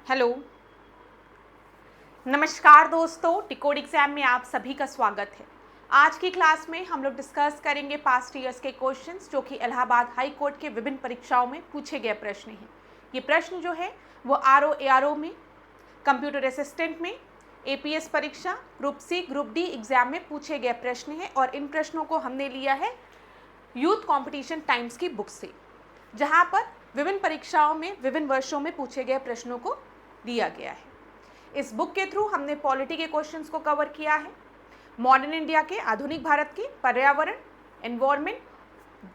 Hello, नमस्कार दोस्तों, decode exam में आप सभी का स्वागत है। आज की क्लास में हम लोग डिस्कस करेंगे पास्ट ईयर्स के क्वेश्चंस जो कि इलाहाबाद हाई कोर्ट के विभिन्न परीक्षाओं में पूछे गए प्रश्न हैं। ये प्रश्न जो है वो आरओ में, कंप्यूटर असिस्टेंट में, एपीएस परीक्षा, group C, group D exam में पूछे गए प्रश्न हैं और इन प्रश्नों को हमने लिया है यूथ कॉम्पिटिशन टाइम्स की बुक से, जहाँ पर विभिन्न परीक्षाओं में विभिन्न वर्षों में पूछे गए प्रश्नों को दिया गया है। इस बुक के थ्रू हमने पॉलिटी के क्वेश्चंस को कवर किया है, मॉडर्न इंडिया के, आधुनिक भारत की, पर्यावरण, एनवायरनमेंट,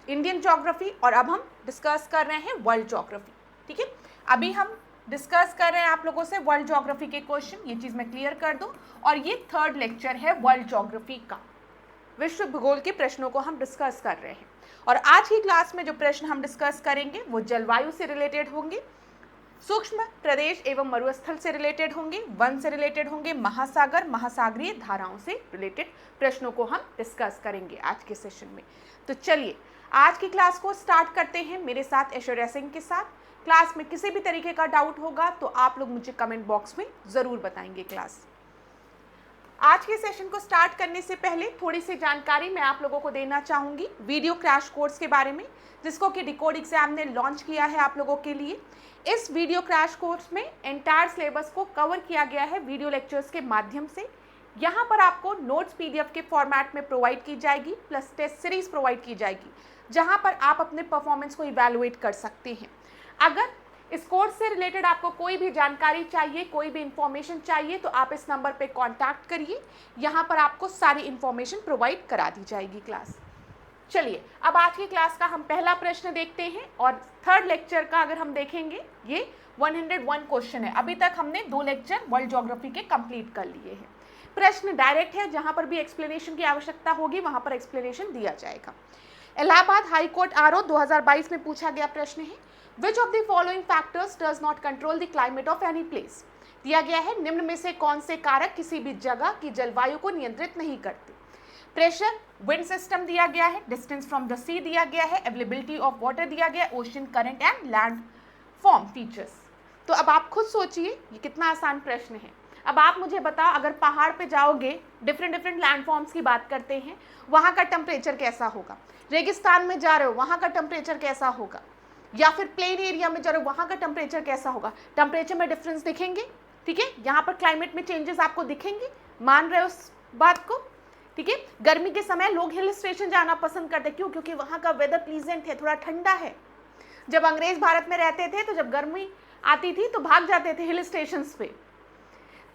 इंडियन ज्योग्राफी और अब हम डिस्कस कर रहे हैं वर्ल्ड ज्योग्राफी। ठीक है, अभी हम डिस्कस कर रहे हैं आप लोगों से वर्ल्ड ज्योग्राफी के क्वेश्चन, ये चीज़ मैं क्लियर कर दूं। और ये थर्ड लेक्चर है वर्ल्ड ज्योग्राफी का, विश्व भूगोल के प्रश्नों को हम डिस्कस कर रहे हैं। और आज की क्लास में जो प्रश्न हम डिस्कस करेंगे वो जलवायु से रिलेटेड होंगे, सूक्ष्म प्रदेश एवं मरुस्थल से रिलेटेड होंगे, वन से रिलेटेड होंगे, महासागर, महासागरीय धाराओं से रिलेटेड प्रश्नों को हम डिस्कस करेंगे आज के सेशन में। तो चलिए आज की क्लास को स्टार्ट करते हैं मेरे साथ ऐश्वर्या सिंह के साथ। क्लास में किसी भी तरीके का डाउट होगा तो आप लोग मुझे कमेंट बॉक्स में ज़रूर बताएंगे। क्लास आज के सेशन को स्टार्ट करने से पहले थोड़ी सी जानकारी मैं आप लोगों को देना चाहूँगी वीडियो क्रैश कोर्स के बारे में, जिसको कि डिकोड एग्जाम ने लॉन्च किया है आप लोगों के लिए। इस वीडियो क्रैश कोर्स में एंटायर सिलेबस को कवर किया गया है वीडियो लेक्चर्स के माध्यम से। यहाँ पर आपको नोट्स पीडीएफ के फॉर्मेट में प्रोवाइड की जाएगी, प्लस टेस्ट सीरीज प्रोवाइड की जाएगी, जहाँ पर आप अपने परफॉर्मेंस को इवैल्यूएट कर सकते हैं। अगर इस कोर्स से रिलेटेड आपको कोई भी जानकारी चाहिए, कोई भी इंफॉर्मेशन चाहिए, तो आप इस नंबर पे कांटेक्ट करिए, यहाँ पर आपको सारी इंफॉर्मेशन प्रोवाइड करा दी जाएगी। क्लास चलिए अब आज की क्लास का हम पहला प्रश्न देखते हैं और थर्ड लेक्चर का अगर हम देखेंगे ये 101 क्वेश्चन है। अभी तक हमने 2 लेक्चर वर्ल्ड ज्योग्राफी के कंप्लीट कर लिए हैं। प्रश्न डायरेक्ट है, जहाँ पर भी एक्सप्लेनेशन की आवश्यकता होगी वहाँ पर एक्सप्लेनेशन दिया जाएगा। इलाहाबाद हाई कोर्ट आरओ 2022 में पूछा गया प्रश्न है, विच of the following factors does not control the climate of any place. दिया गया है निम्न में से कौन से कारक किसी भी जगह की जलवायु को नियंत्रित नहीं करते। प्रेशर, विंड सिस्टम दिया गया है, डिस्टेंस फ्रॉम द सी दिया गया है, अवेलेबिलिटी ऑफ वाटर दिया गया है, ocean current and land form features. तो अब आप खुद सोचिए ये कितना आसान प्रश्न है। अब आप मुझे बताओ, अगर पहाड़ पे जाओगे, डिफरेंट लैंड फॉर्म्स की बात करते हैं, वहाँ का टेम्परेचर कैसा होगा। रेगिस्तान में जा रहे हो, वहाँ का टेम्परेचर कैसा होगा, या फिर प्लेन एरिया में जा रहे हो, वहाँ का टेम्परेचर कैसा होगा। टेम्परेचर में डिफरेंस दिखेंगे, ठीक है, यहाँ पर क्लाइमेट में चेंजेस आपको दिखेंगे, मान रहे हो उस बात को, ठीक है। गर्मी के समय लोग हिल स्टेशन जाना पसंद करते, क्यों? क्योंकि वहाँ का वेदर प्लीजेंट है, थोड़ा ठंडा है। जब अंग्रेज भारत में रहते थे तो जब गर्मी आती थी तो भाग जाते थे हिल स्टेशंस पे।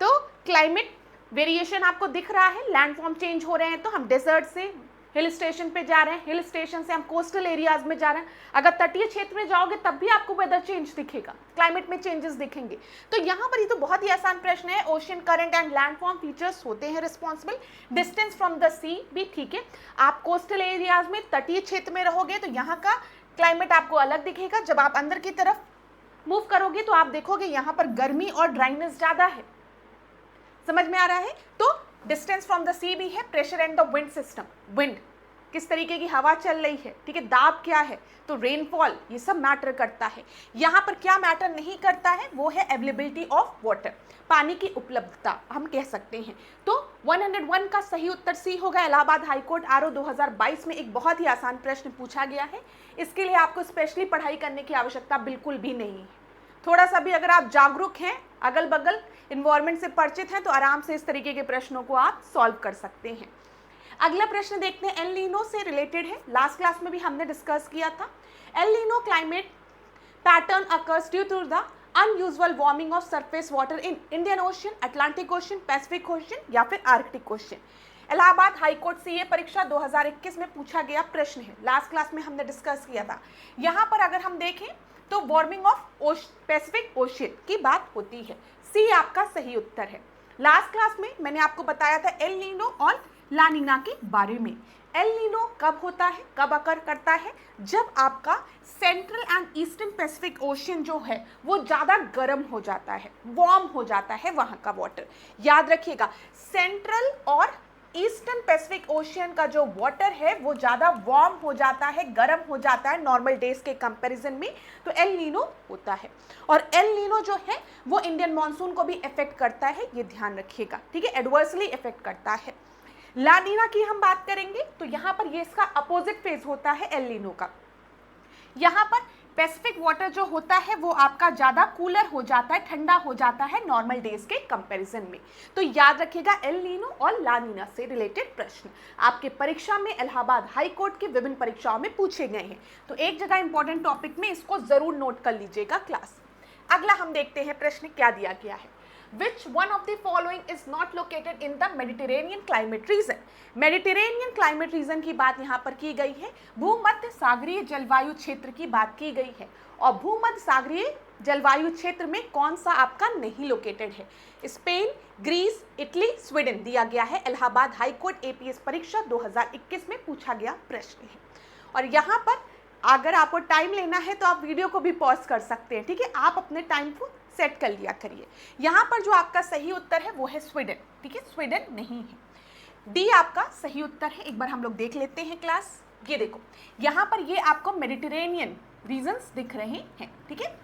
तो क्लाइमेट वेरिएशन आपको दिख रहा है, लैंडफॉर्म चेंज हो रहे हैं, तो हम डेजर्ट से हिल स्टेशन पे जा रहे हैं, हिल स्टेशन से हम कोस्टल एरियाज में जा रहे हैं। अगर तटीय क्षेत्र में जाओगे तब भी आपको वेदर चेंज दिखेगा, क्लाइमेट में चेंजेस दिखेंगे। तो यहाँ पर ये तो बहुत ही आसान प्रश्न है। Ocean current and landform features होते हैं रिस्पॉन्सिबल, डिस्टेंस फ्रॉम द सी भी ठीक है। आप कोस्टल एरियाज में, तटीय क्षेत्र में रहोगे तो यहाँ का क्लाइमेट आपको अलग दिखेगा। जब आप अंदर की तरफ मूव करोगे तो आप देखोगे यहाँ पर गर्मी और ड्राइनेस ज़्यादा है। समझ में आ रहा है? तो डिस्टेंस फ्रॉम द सी भी है, pressure and the wind system, wind किस तरीके की हवा चल रही है, ठीक है, दाब क्या है, तो रेनफॉल, ये सब मैटर करता है। यहाँ पर क्या मैटर नहीं करता है वो है अवेलेबिलिटी ऑफ वाटर, पानी की उपलब्धता हम कह सकते हैं। तो 101 का सही उत्तर सी होगा। इलाहाबाद हाईकोर्ट आरओ 2022 में एक बहुत ही आसान प्रश्न पूछा गया है। इसके लिए आपको स्पेशली पढ़ाई करने की आवश्यकता बिल्कुल भी नहीं है। थोड़ा सा भी अगर आप जागरूक हैं, अगल बगल इन्वायरमेंट से परिचित हैं, तो आराम से इस तरीके के प्रश्नों को आप सॉल्व कर सकते हैं। अगला प्रश्न देखते हैं, एल नीनो से रिलेटेड है। लास्ट क्लास में भी हमने डिस्कस किया था। El Nino climate pattern occurs due to the unusual warming of surface water in Indian Ocean, Atlantic Ocean, Pacific Ocean या फिर Arctic Ocean. Allahabad high court CA परीक्षा 2021 में पूछा गया प्रश्न है। लास्ट क्लास में हमने डिस्कस किया था। यहाँ पर अगर हम देखें तो वार्मिंग ऑफ पैसिफिक ओशन की बात होती है। सी आपका सही उत्तर है। लास्ट क्लास में मैंने आपको बताया था एल नीनो और ला नीना के बारे में। एल नीनो कब होता है, कब अकर करता है? जब आपका central and eastern Pacific ocean जो है वो ज़्यादा गर्म हो जाता है, वार्म हो जाता है वहाँ का वाटर। याद रखिएगा, सेंट्रल और ईस्टर्न पैसिफिक ओशियन का जो वाटर है वो ज़्यादा वार्म हो जाता है, गर्म हो जाता है नॉर्मल डेज के कंपैरिजन में, तो एल नीनो होता है। और एल नीनो जो है वो इंडियन मॉनसून को भी इफेक्ट करता है, ये ध्यान रखिएगा, ठीक है, एडवर्सली इफेक्ट करता है। ला नीना की हम बात करेंगे तो यहाँ पर ये इसका अपोजिट फेज होता है एल नीनो का। यहाँ पर पैसिफिक वाटर जो होता है वो आपका ज़्यादा कूलर हो जाता है, ठंडा हो जाता है नॉर्मल डेज के कंपैरिजन में। तो याद रखिएगा एल नीनो और ला नीना से रिलेटेड प्रश्न आपके परीक्षा में इलाहाबाद हाई कोर्ट की विभिन्न परीक्षाओं में पूछे गए हैं, तो एक जगह इंपॉर्टेंट टॉपिक में इसको जरूर नोट कर लीजिएगा क्लास। अगला हम देखते हैं प्रश्न क्या दिया गया है। Which one of the following is not located in the Mediterranean climate region? Mediterranean climate reason की बात यहाँ पर की गई है, भूमध्य सागरीय जलवायु क्षेत्र की बात की गई है, और भूमध्य सागरीय जलवायु क्षेत्र में कौन सा आपका नहीं लोकेटेड है? स्पेन, ग्रीस, इटली, स्वीडन दिया गया है। इलाहाबाद हाई कोर्ट एपीएस परीक्षा 2021 में पूछा गया प्रश्न है। और यहाँ पर अगर आपको टाइम लेना है तो आप वीडियो को भी पॉज कर सकते हैं, ठीक है, आप अपने टाइम को सेट कर लिया करिए। यहाँ पर जो आपका सही उत्तर है वो है स्वीडन, ठीक है, स्वीडन नहीं है, डी आपका सही उत्तर है। एक बार हम लोग देख लेते हैं क्लास। ये देखो यहाँ पर ये आपको मेडिटेरेनियन रीजन्स दिख रहे हैं, ठीक है।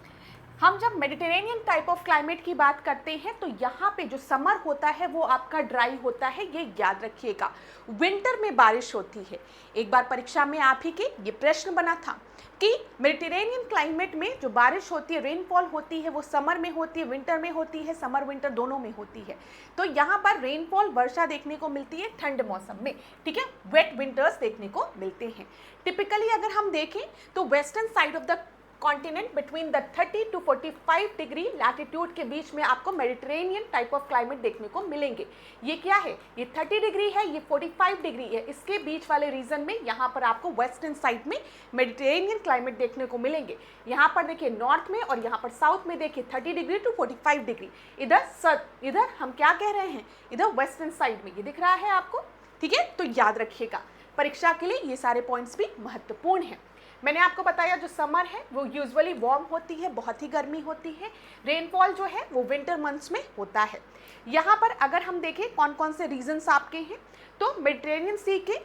हम जब मेडिटेरेनियन टाइप ऑफ क्लाइमेट की बात करते हैं तो यहाँ पे जो समर होता है वो आपका ड्राई होता है, ये याद रखिएगा। विंटर में बारिश होती है। एक बार परीक्षा में आप ही के ये प्रश्न बना था कि मेडिटेरेनियन क्लाइमेट में जो बारिश होती है, रेनफॉल होती है, वो समर में होती है, विंटर में होती है, समर विंटर दोनों में होती है। तो यहाँ पर रेनफॉल वर्षा देखने को मिलती है ठंड मौसम में, ठीक है, वेट विंटर्स देखने को मिलते हैं। टिपिकली अगर हम देखें तो western side of the continent between the 30 to 45 degree latitude के बीच में आपको मेडिटेरेनियन टाइप ऑफ क्लाइमेट देखने को मिलेंगे। ये क्या है? ये 30 डिग्री है, ये 45 डिग्री है, इसके बीच वाले रीजन में यहाँ पर आपको वेस्टर्न साइड में मेडिटेरेनियन क्लाइमेट देखने को मिलेंगे। यहाँ पर देखिए नॉर्थ में और यहाँ पर साउथ में देखिए 30 डिग्री टू 45 डिग्री। इधर हम क्या कह रहे हैं, इधर वेस्टर्न साइड में ये दिख रहा है आपको, ठीक है। तो याद रखिएगा परीक्षा के लिए ये सारे पॉइंट्स भी महत्वपूर्ण हैं। मैंने आपको बताया जो समर है वो यूजुअली वार्म होती है, बहुत ही गर्मी होती है। रेनफॉल जो है वो विंटर मंथ्स में होता है। यहाँ पर अगर हम देखें कौन कौन से रीजन्स आपके हैं, तो मेडिटेरेनियन सी के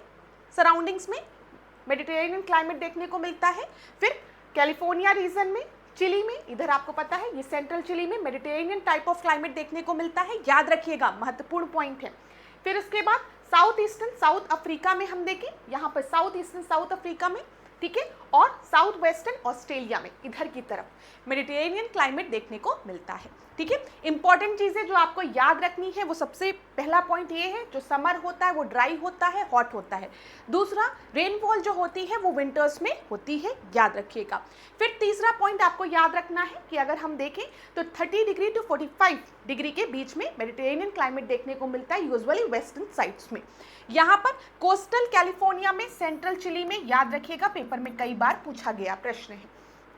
सराउंडिंग्स में मेडिटेरेनियन क्लाइमेट देखने को मिलता है। फिर कैलिफोर्निया रीजन में, चिली में, इधर आपको पता है ये सेंट्रल चिली में मेडिटेरेनियन टाइप ऑफ क्लाइमेट देखने को मिलता है, याद रखिएगा, महत्वपूर्ण पॉइंट है। फिर उसके बाद साउथ ईस्टर्न साउथ अफ्रीका में हम देखें, यहाँ पर साउथ ईस्टर्न साउथ अफ्रीका में, ठीक है, और साउथ वेस्टर्न ऑस्ट्रेलिया में इधर की तरफ मेडिटेरेनियन क्लाइमेट देखने को मिलता है, ठीक है। इंपॉर्टेंट चीजें जो आपको याद रखनी है वो सबसे पहला पॉइंट ये है, जो समर होता है वो ड्राई होता है, हॉट होता है। दूसरा, रेनफॉल जो होती है वो विंटर्स में होती है, याद रखिएगा। फिर तीसरा पॉइंट आपको याद रखना है कि अगर हम देखें तो 30 डिग्री टू 45 डिग्री के बीच में मेडिटेरेनियन क्लाइमेट देखने को मिलता है, यूजुअली वेस्टर्न साइड्स में। यहाँ पर कोस्टल कैलिफोर्निया में, सेंट्रल चिली में, याद रखिएगा पेपर में कई बार पूछा गया प्रश्न है,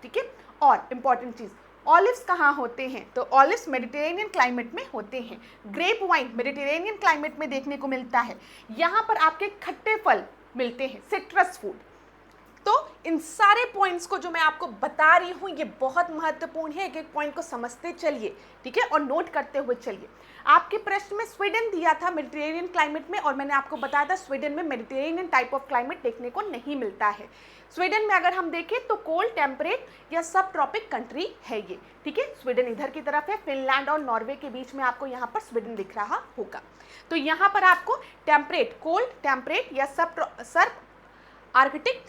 ठीक है। और इंपॉर्टेंट चीज, ऑलिव्स कहाँ होते हैं, तो ऑलिव्स मेडिटेरेनियन क्लाइमेट में होते हैं। ग्रेप वाइन मेडिटेरेनियन क्लाइमेट में देखने को मिलता है। यहाँ पर आपके खट्टे फल मिलते हैं, सिट्रस फूड। तो इन सारे पॉइंट्स को जो मैं आपको बता रही हूँ ये बहुत महत्वपूर्ण है, एक एक पॉइंट को समझते चलिए, ठीक है, और नोट करते हुए चलिए। आपके प्रश्न में स्वीडन दिया था मेडिटेरेनियन क्लाइमेट में, और मैंने आपको बताया था स्वीडन में मेडिटेरेनियन टाइप ऑफ क्लाइमेट देखने को नहीं मिलता है। स्वीडन में अगर हम देखें तो कोल्ड टेम्परेट या सब ट्रॉपिक कंट्री है ये, ठीक है। स्वीडन इधर की तरफ है, फिनलैंड और नॉर्वे के बीच में आपको यहाँ पर स्वीडन दिख रहा होगा। तो यहाँ पर आपको टेम्परेट, कोल्ड टेम्परेट या सब आर्कटिक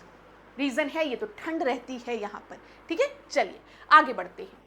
रीजन है, ये तो ठंड रहती है यहाँ पर, ठीक है। चलिए आगे बढ़ते हैं,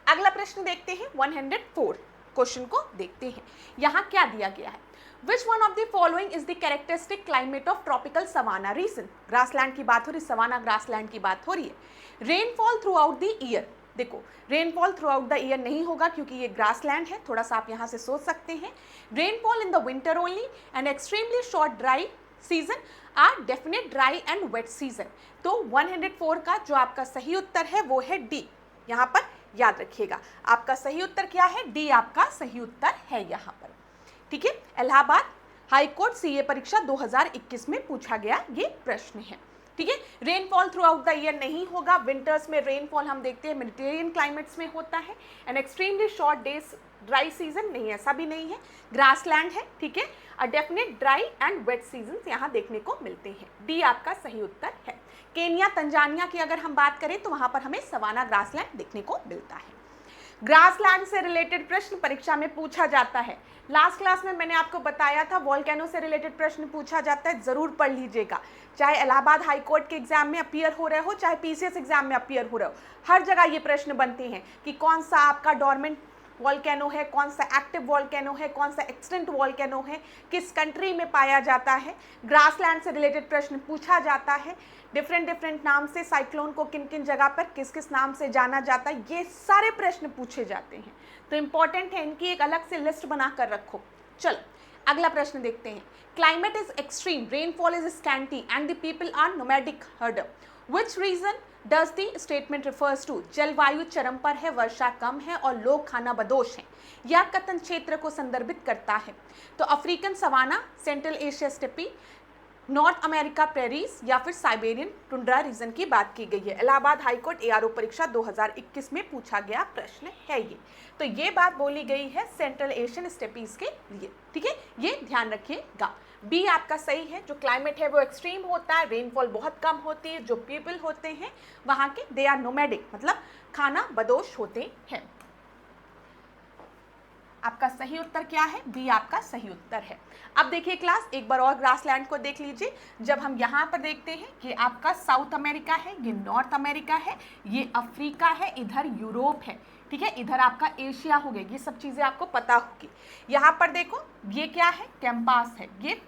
अगला प्रश्न देखते हैं। 104 क्वेश्चन को देखते हैं। यहाँ क्या दिया गया है, which one of the following is the characteristic climate of tropical savanna region. Grassland की बात हो रही, सवाना ग्रासलैंड की बात हो रही है। Rainfall throughout the year, देखो rainfall throughout the year नहीं होगा क्योंकि ये ग्रासलैंड है, थोड़ा सा आप यहाँ से सोच सकते हैं। Rainfall in the winter only and extremely short dry season are definite dry and wet season. तो 104 का जो आपका सही उत्तर है वो है डी। यहाँ पर याद रखिएगा आपका सही उत्तर क्या है, डी आपका सही उत्तर है यहाँ पर, ठीक है। इलाहाबाद हाई कोर्ट सीए परीक्षा 2021 में पूछा गया ये प्रश्न है। ठीक है। Rainfall throughout the year नहीं होगा, विंटर्स में रेनफॉल हम देखते हैं मेडिटेरियन क्लाइमेट्स में होता है, and extremely short days, dry season नहीं, ऐसा भी नहीं है, ग्रासलैंड है, ठीक है। A definite dry and wet season यहाँ देखने को मिलते हैं। डी आपका सही उत्तर है। केन्या तंजानिया की अगर हम बात करें तो वहां पर हमें सवाना ग्रासलैंड देखने को मिलता है। ग्रासलैंड से रिलेटेड प्रश्न परीक्षा में पूछा जाता है। लास्ट क्लास में मैंने आपको बताया था वॉल्केनो से रिलेटेड प्रश्न पूछा जाता है, जरूर पढ़ लीजिएगा, चाहे इलाहाबाद हाई कोर्ट के एग्जाम में अपीयर हो रहे हो, चाहे पीसीएस एग्जाम में अपीयर हो रहे हो, हर जगह ये प्रश्न बनते हैं कि कौन सा आपका डोरमेंट वॉल्केनो है, कौन सा एक्टिव वॉल्केनो है, कौन सा एक्सटिंक्ट वॉल्केनो है, किस कंट्री में पाया जाता है। ग्रासलैंड से रिलेटेड प्रश्न पूछा जाता है, डिफरेंट नाम से साइक्लोन को किन किन जगह पर किस किस नाम से जाना जाता है, ये सारे प्रश्न पूछे जाते हैं, तो इंपॉर्टेंट है, इनकी एक अलग से लिस्ट बना कर रखो। चलो अगला प्रश्न देखते हैं। Climate is extreme, rainfall is scanty and the people are nomadic herder, which region does the statement refers to? जलवायु चरम पर है, वर्षा कम है और लोग खाना बदोश हैं, यह कथन क्षेत्र को संदर्भित करता है। तो African savanna, Central Asia steppe, North America prairies या फिर साइबेरियन टुंड्रा रीजन की बात की गई है। इलाहाबाद हाईकोर्ट एआरओ परीक्षा 2021 में पूछा गया प्रश्न है ये। तो ये बात बोली गई है सेंट्रल एशियन स्टेपीज के लिए, ठीक है, ये ध्यान रखिएगा। बी आपका सही है, जो क्लाइमेट है वो एक्सट्रीम होता है, रेनफॉल बहुत कम होती है, जो पीपल होते हैं वहाँ के दे आर नोमैडिक, मतलब खाना बदोश होते हैं। आपका सही उत्तर क्या है? बी आपका सही उत्तर है। अब देखिए क्लास, एक बार और ग्रासलैंड को देख लीजिए। जब हम यहाँ पर देखते हैं कि आपका साउथ अमेरिका है, ये नॉर्थ अमेरिका है, ये अफ्रीका है, इधर यूरोप है, ठीक है, इधर आपका एशिया हो गया, ये सब चीज़ें आपको पता होगी। यहाँ पर देखो ये क्या है? कैंपास है, ये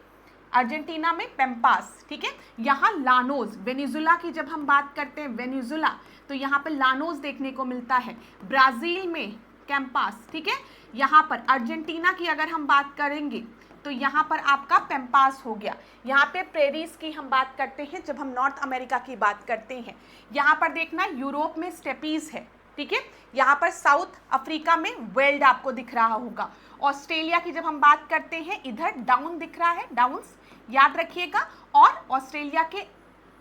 अर्जेंटीना में पेम्पास, ठीक है। यहाँ लानोज, वेनेजुला की जब हम बात करते हैं वेनेजुला, तो यहाँ पर लानोज देखने को मिलता है। ब्राज़ील में कैंपास, ठीक है। यहाँ पर अर्जेंटीना की अगर हम बात करेंगे तो यहाँ पर आपका पेम्पास हो गया। यहाँ पे प्रेरीज की हम बात करते हैं जब हम नॉर्थ अमेरिका की बात करते हैं। यहाँ पर देखना यूरोप में स्टेपीज है, ठीक है। यहाँ पर साउथ अफ्रीका में वेल्ड आपको दिख रहा होगा। ऑस्ट्रेलिया की जब हम बात करते हैं इधर डाउन दिख रहा है, डाउन्स याद रखिएगा। और ऑस्ट्रेलिया के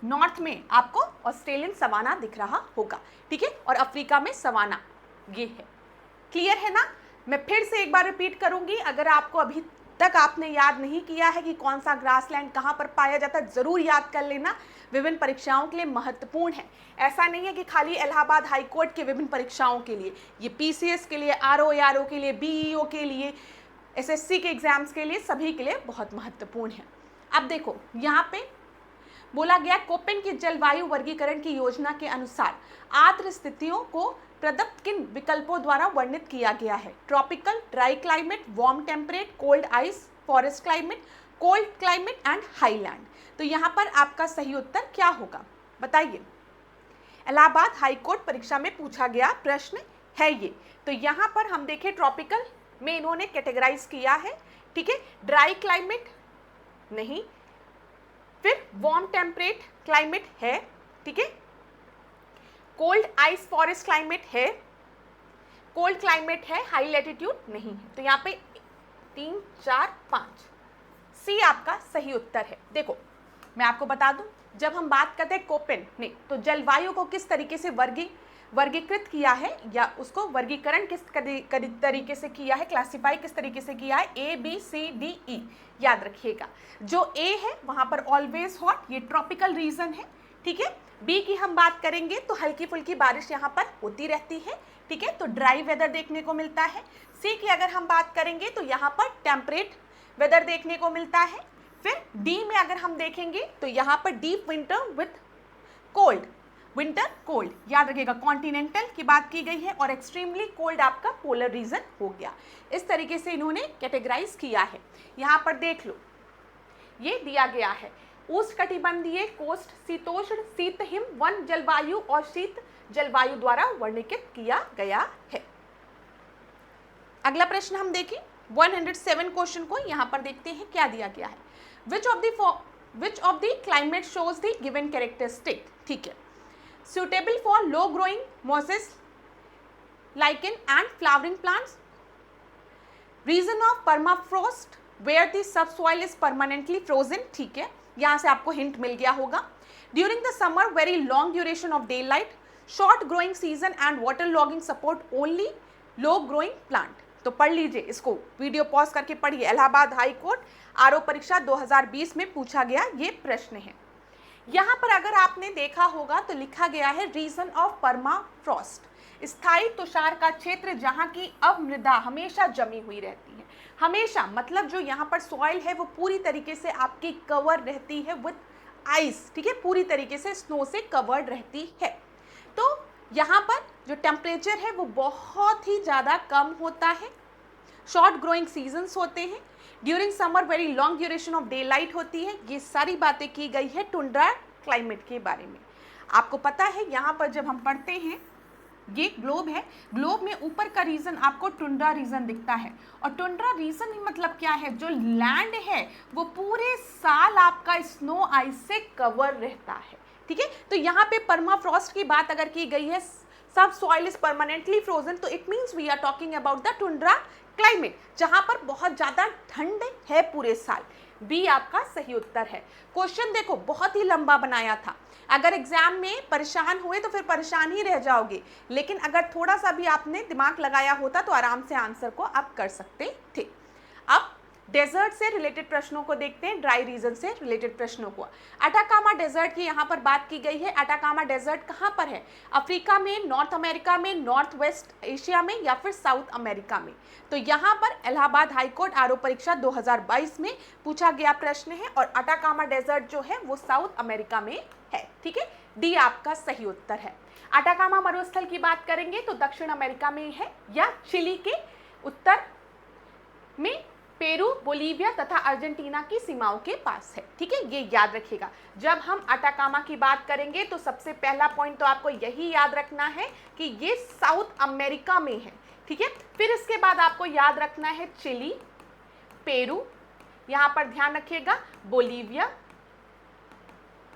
नॉर्थ में आपको ऑस्ट्रेलियन सवाना दिख रहा होगा, ठीक है। और अफ्रीका में सवाना ये है। क्लियर है ना? मैं फिर से एक बार रिपीट करूंगी, अगर आपको अभी तक आपने याद नहीं किया है कि कौन सा ग्रासलैंड कहाँ पर पाया जाता है, जरूर याद कर लेना, विभिन्न परीक्षाओं के लिए महत्वपूर्ण है। ऐसा नहीं है कि खाली इलाहाबाद हाई कोर्ट के विभिन्न परीक्षाओं के लिए, ये पीसीएस के लिए, आरओ के लिए, बीईओ के लिए, एसएससी के एग्जाम्स के लिए, सभी के लिए बहुत महत्वपूर्ण है। अब देखो यहाँ पे बोला गया कोपेन की जलवायु वर्गीकरण की योजना के अनुसार आर्द्र स्थितियों को प्रदत्त किन विकल्पों द्वारा वर्णित किया गया है? Tropical, dry climate, warm temperate, cold ice, forest climate, cold climate and highland. तो यहाँ पर आपका सही उत्तर क्या होगा बताइए? इलाहाबाद हाईकोर्ट परीक्षा में पूछा गया प्रश्न है ये। तो यहाँ पर हम देखें ट्रॉपिकल में इन्होंने कैटेगराइज किया है, ठीक है। ड्राई क्लाइमेट नहीं, फिर वार्म टेम्परेट क्लाइमेट है, ठीक है। कोल्ड आइस फॉरेस्ट क्लाइमेट है, कोल्ड क्लाइमेट है, हाई लैटिट्यूड नहीं है। तो यहाँ पे 3, 4, 5 सी आपका सही उत्तर है। देखो मैं आपको बता दूं, जब हम बात करते हैं कोपेन ने, तो जलवायु को किस तरीके से वर्गीकृत किया है, या उसको वर्गीकरण किस तरीके से किया है, क्लासिफाई किस तरीके से किया है? ABCDE याद रखिएगा। जो ए है वहां पर ऑलवेज हॉट, ये ट्रॉपिकल रीजन है, ठीक है। बी की हम बात करेंगे तो हल्की फुल्की बारिश यहाँ पर होती रहती है, ठीक है, तो ड्राई वेदर देखने को मिलता है। सी की अगर हम बात करेंगे तो यहाँ पर टेम्परेट वेदर देखने को मिलता है। फिर डी में अगर हम देखेंगे तो यहाँ पर deep winter with cold, winter cold याद रखिएगा, कॉन्टिनेंटल की बात की गई है, और एक्सट्रीमली कोल्ड आपका पोलर रीजन हो गया। इस तरीके से इन्होंने कैटेगराइज किया है। यहाँ पर देख लो ये दिया गया है उष्णकटिबंधीय, कोस्ट, शीतोष्ण, शीत हिम, वन जलवायु और शीत जलवायु द्वारा वर्णित किया गया है। अगला प्रश्न हम देखें 107 क्वेश्चन को, यहाँ पर देखते हैं क्या दिया गया है। विच of the climate shows the given characteristic, ठीक है। suitable for low growing mosses, lichen and flowering plants, region of permafrost where the subsoil is permanently frozen, ठीक है, यहाँ से आपको हिंट मिल गया होगा। During the summer very long duration of day light, short growing season and water logging support only low growing plant. तो पढ़ लीजिए, इसको वीडियो पॉज करके पढ़िए। इलाहाबाद हाई कोर्ट आरओ परीक्षा 2020 में पूछा गया ये प्रश्न है। यहाँ पर अगर आपने देखा होगा तो लिखा गया है रीजन ऑफ परमाफ्रॉस्ट, स्थायी तुषार का क्षेत्र जहाँ की अवमृदा हमेशा जमी हुई रहती है। हमेशा मतलब जो यहाँ पर सॉइल है वो पूरी तरीके से आपकी कवर रहती है विद आइस, ठीक है, पूरी तरीके से स्नो से कवर्ड रहती है। तो यहाँ पर जो टेम्परेचर है वो बहुत ही ज़्यादा कम होता है, शॉर्ट ग्रोइंग सीजन्स होते हैं, during summer very long duration of day light होती है। ये सारी बातें की गई है टुंड्रा क्लाइमेट के बारे में। आपको पता है यहाँ पर जब हम पढ़ते हैं, ये ग्लोब है, ग्लोब में ऊपर का रीजन आपको टुंड्रा रीजन दिखता है, और टुंड्रा रीजन ही मतलब क्या है, जो लैंड है वो पूरे साल आपका स्नो आइस से कवर रहता है, ठीक है। तो यहाँ पे परमाफ्रॉस्ट की बात अगर की गई है, subsoil is permanently frozen, तो it means we are talking about the tundra climate, जहां पर बहुत ज्यादा ठंड है पूरे साल। बी आपका सही उत्तर है। क्वेश्चन देखो बहुत ही लंबा बनाया था, अगर एग्जाम में परेशान हुए तो फिर परेशान ही रह जाओगे, लेकिन अगर थोड़ा सा भी आपने दिमाग लगाया होता तो आराम से आंसर को आप कर सकते थे। अब डेजर्ट से रिलेटेड प्रश्नों को देखते हैं, ड्राई रीजन से रिलेटेड प्रश्नों को। अटाकामा डेजर्ट की यहाँ पर बात की गई है। अटाकामा डेजर्ट कहाँ पर है, अफ्रीका में, नॉर्थ अमेरिका में, नॉर्थ वेस्ट एशिया में या फिर साउथ अमेरिका में। तो यहाँ पर इलाहाबाद हाईकोर्ट आरओ परीक्षा 2022 में पूछा गया प्रश्न है, और अटाकामा डेजर्ट जो है वो साउथ अमेरिका में है, ठीक है। डी आपका सही उत्तर है। अटाकामा मरुस्थल की बात करेंगे तो दक्षिण अमेरिका में है या चिली के उत्तर में, पेरू, बोलीविया तथा अर्जेंटीना की सीमाओं के पास है, ठीक है, ये याद रखिएगा। जब हम अटाकामा की बात करेंगे तो सबसे पहला पॉइंट तो आपको यही याद रखना है कि ये साउथ अमेरिका में है, ठीक है। फिर इसके बाद आपको याद रखना है चिली, पेरू, यहां पर ध्यान रखिएगा, बोलीविया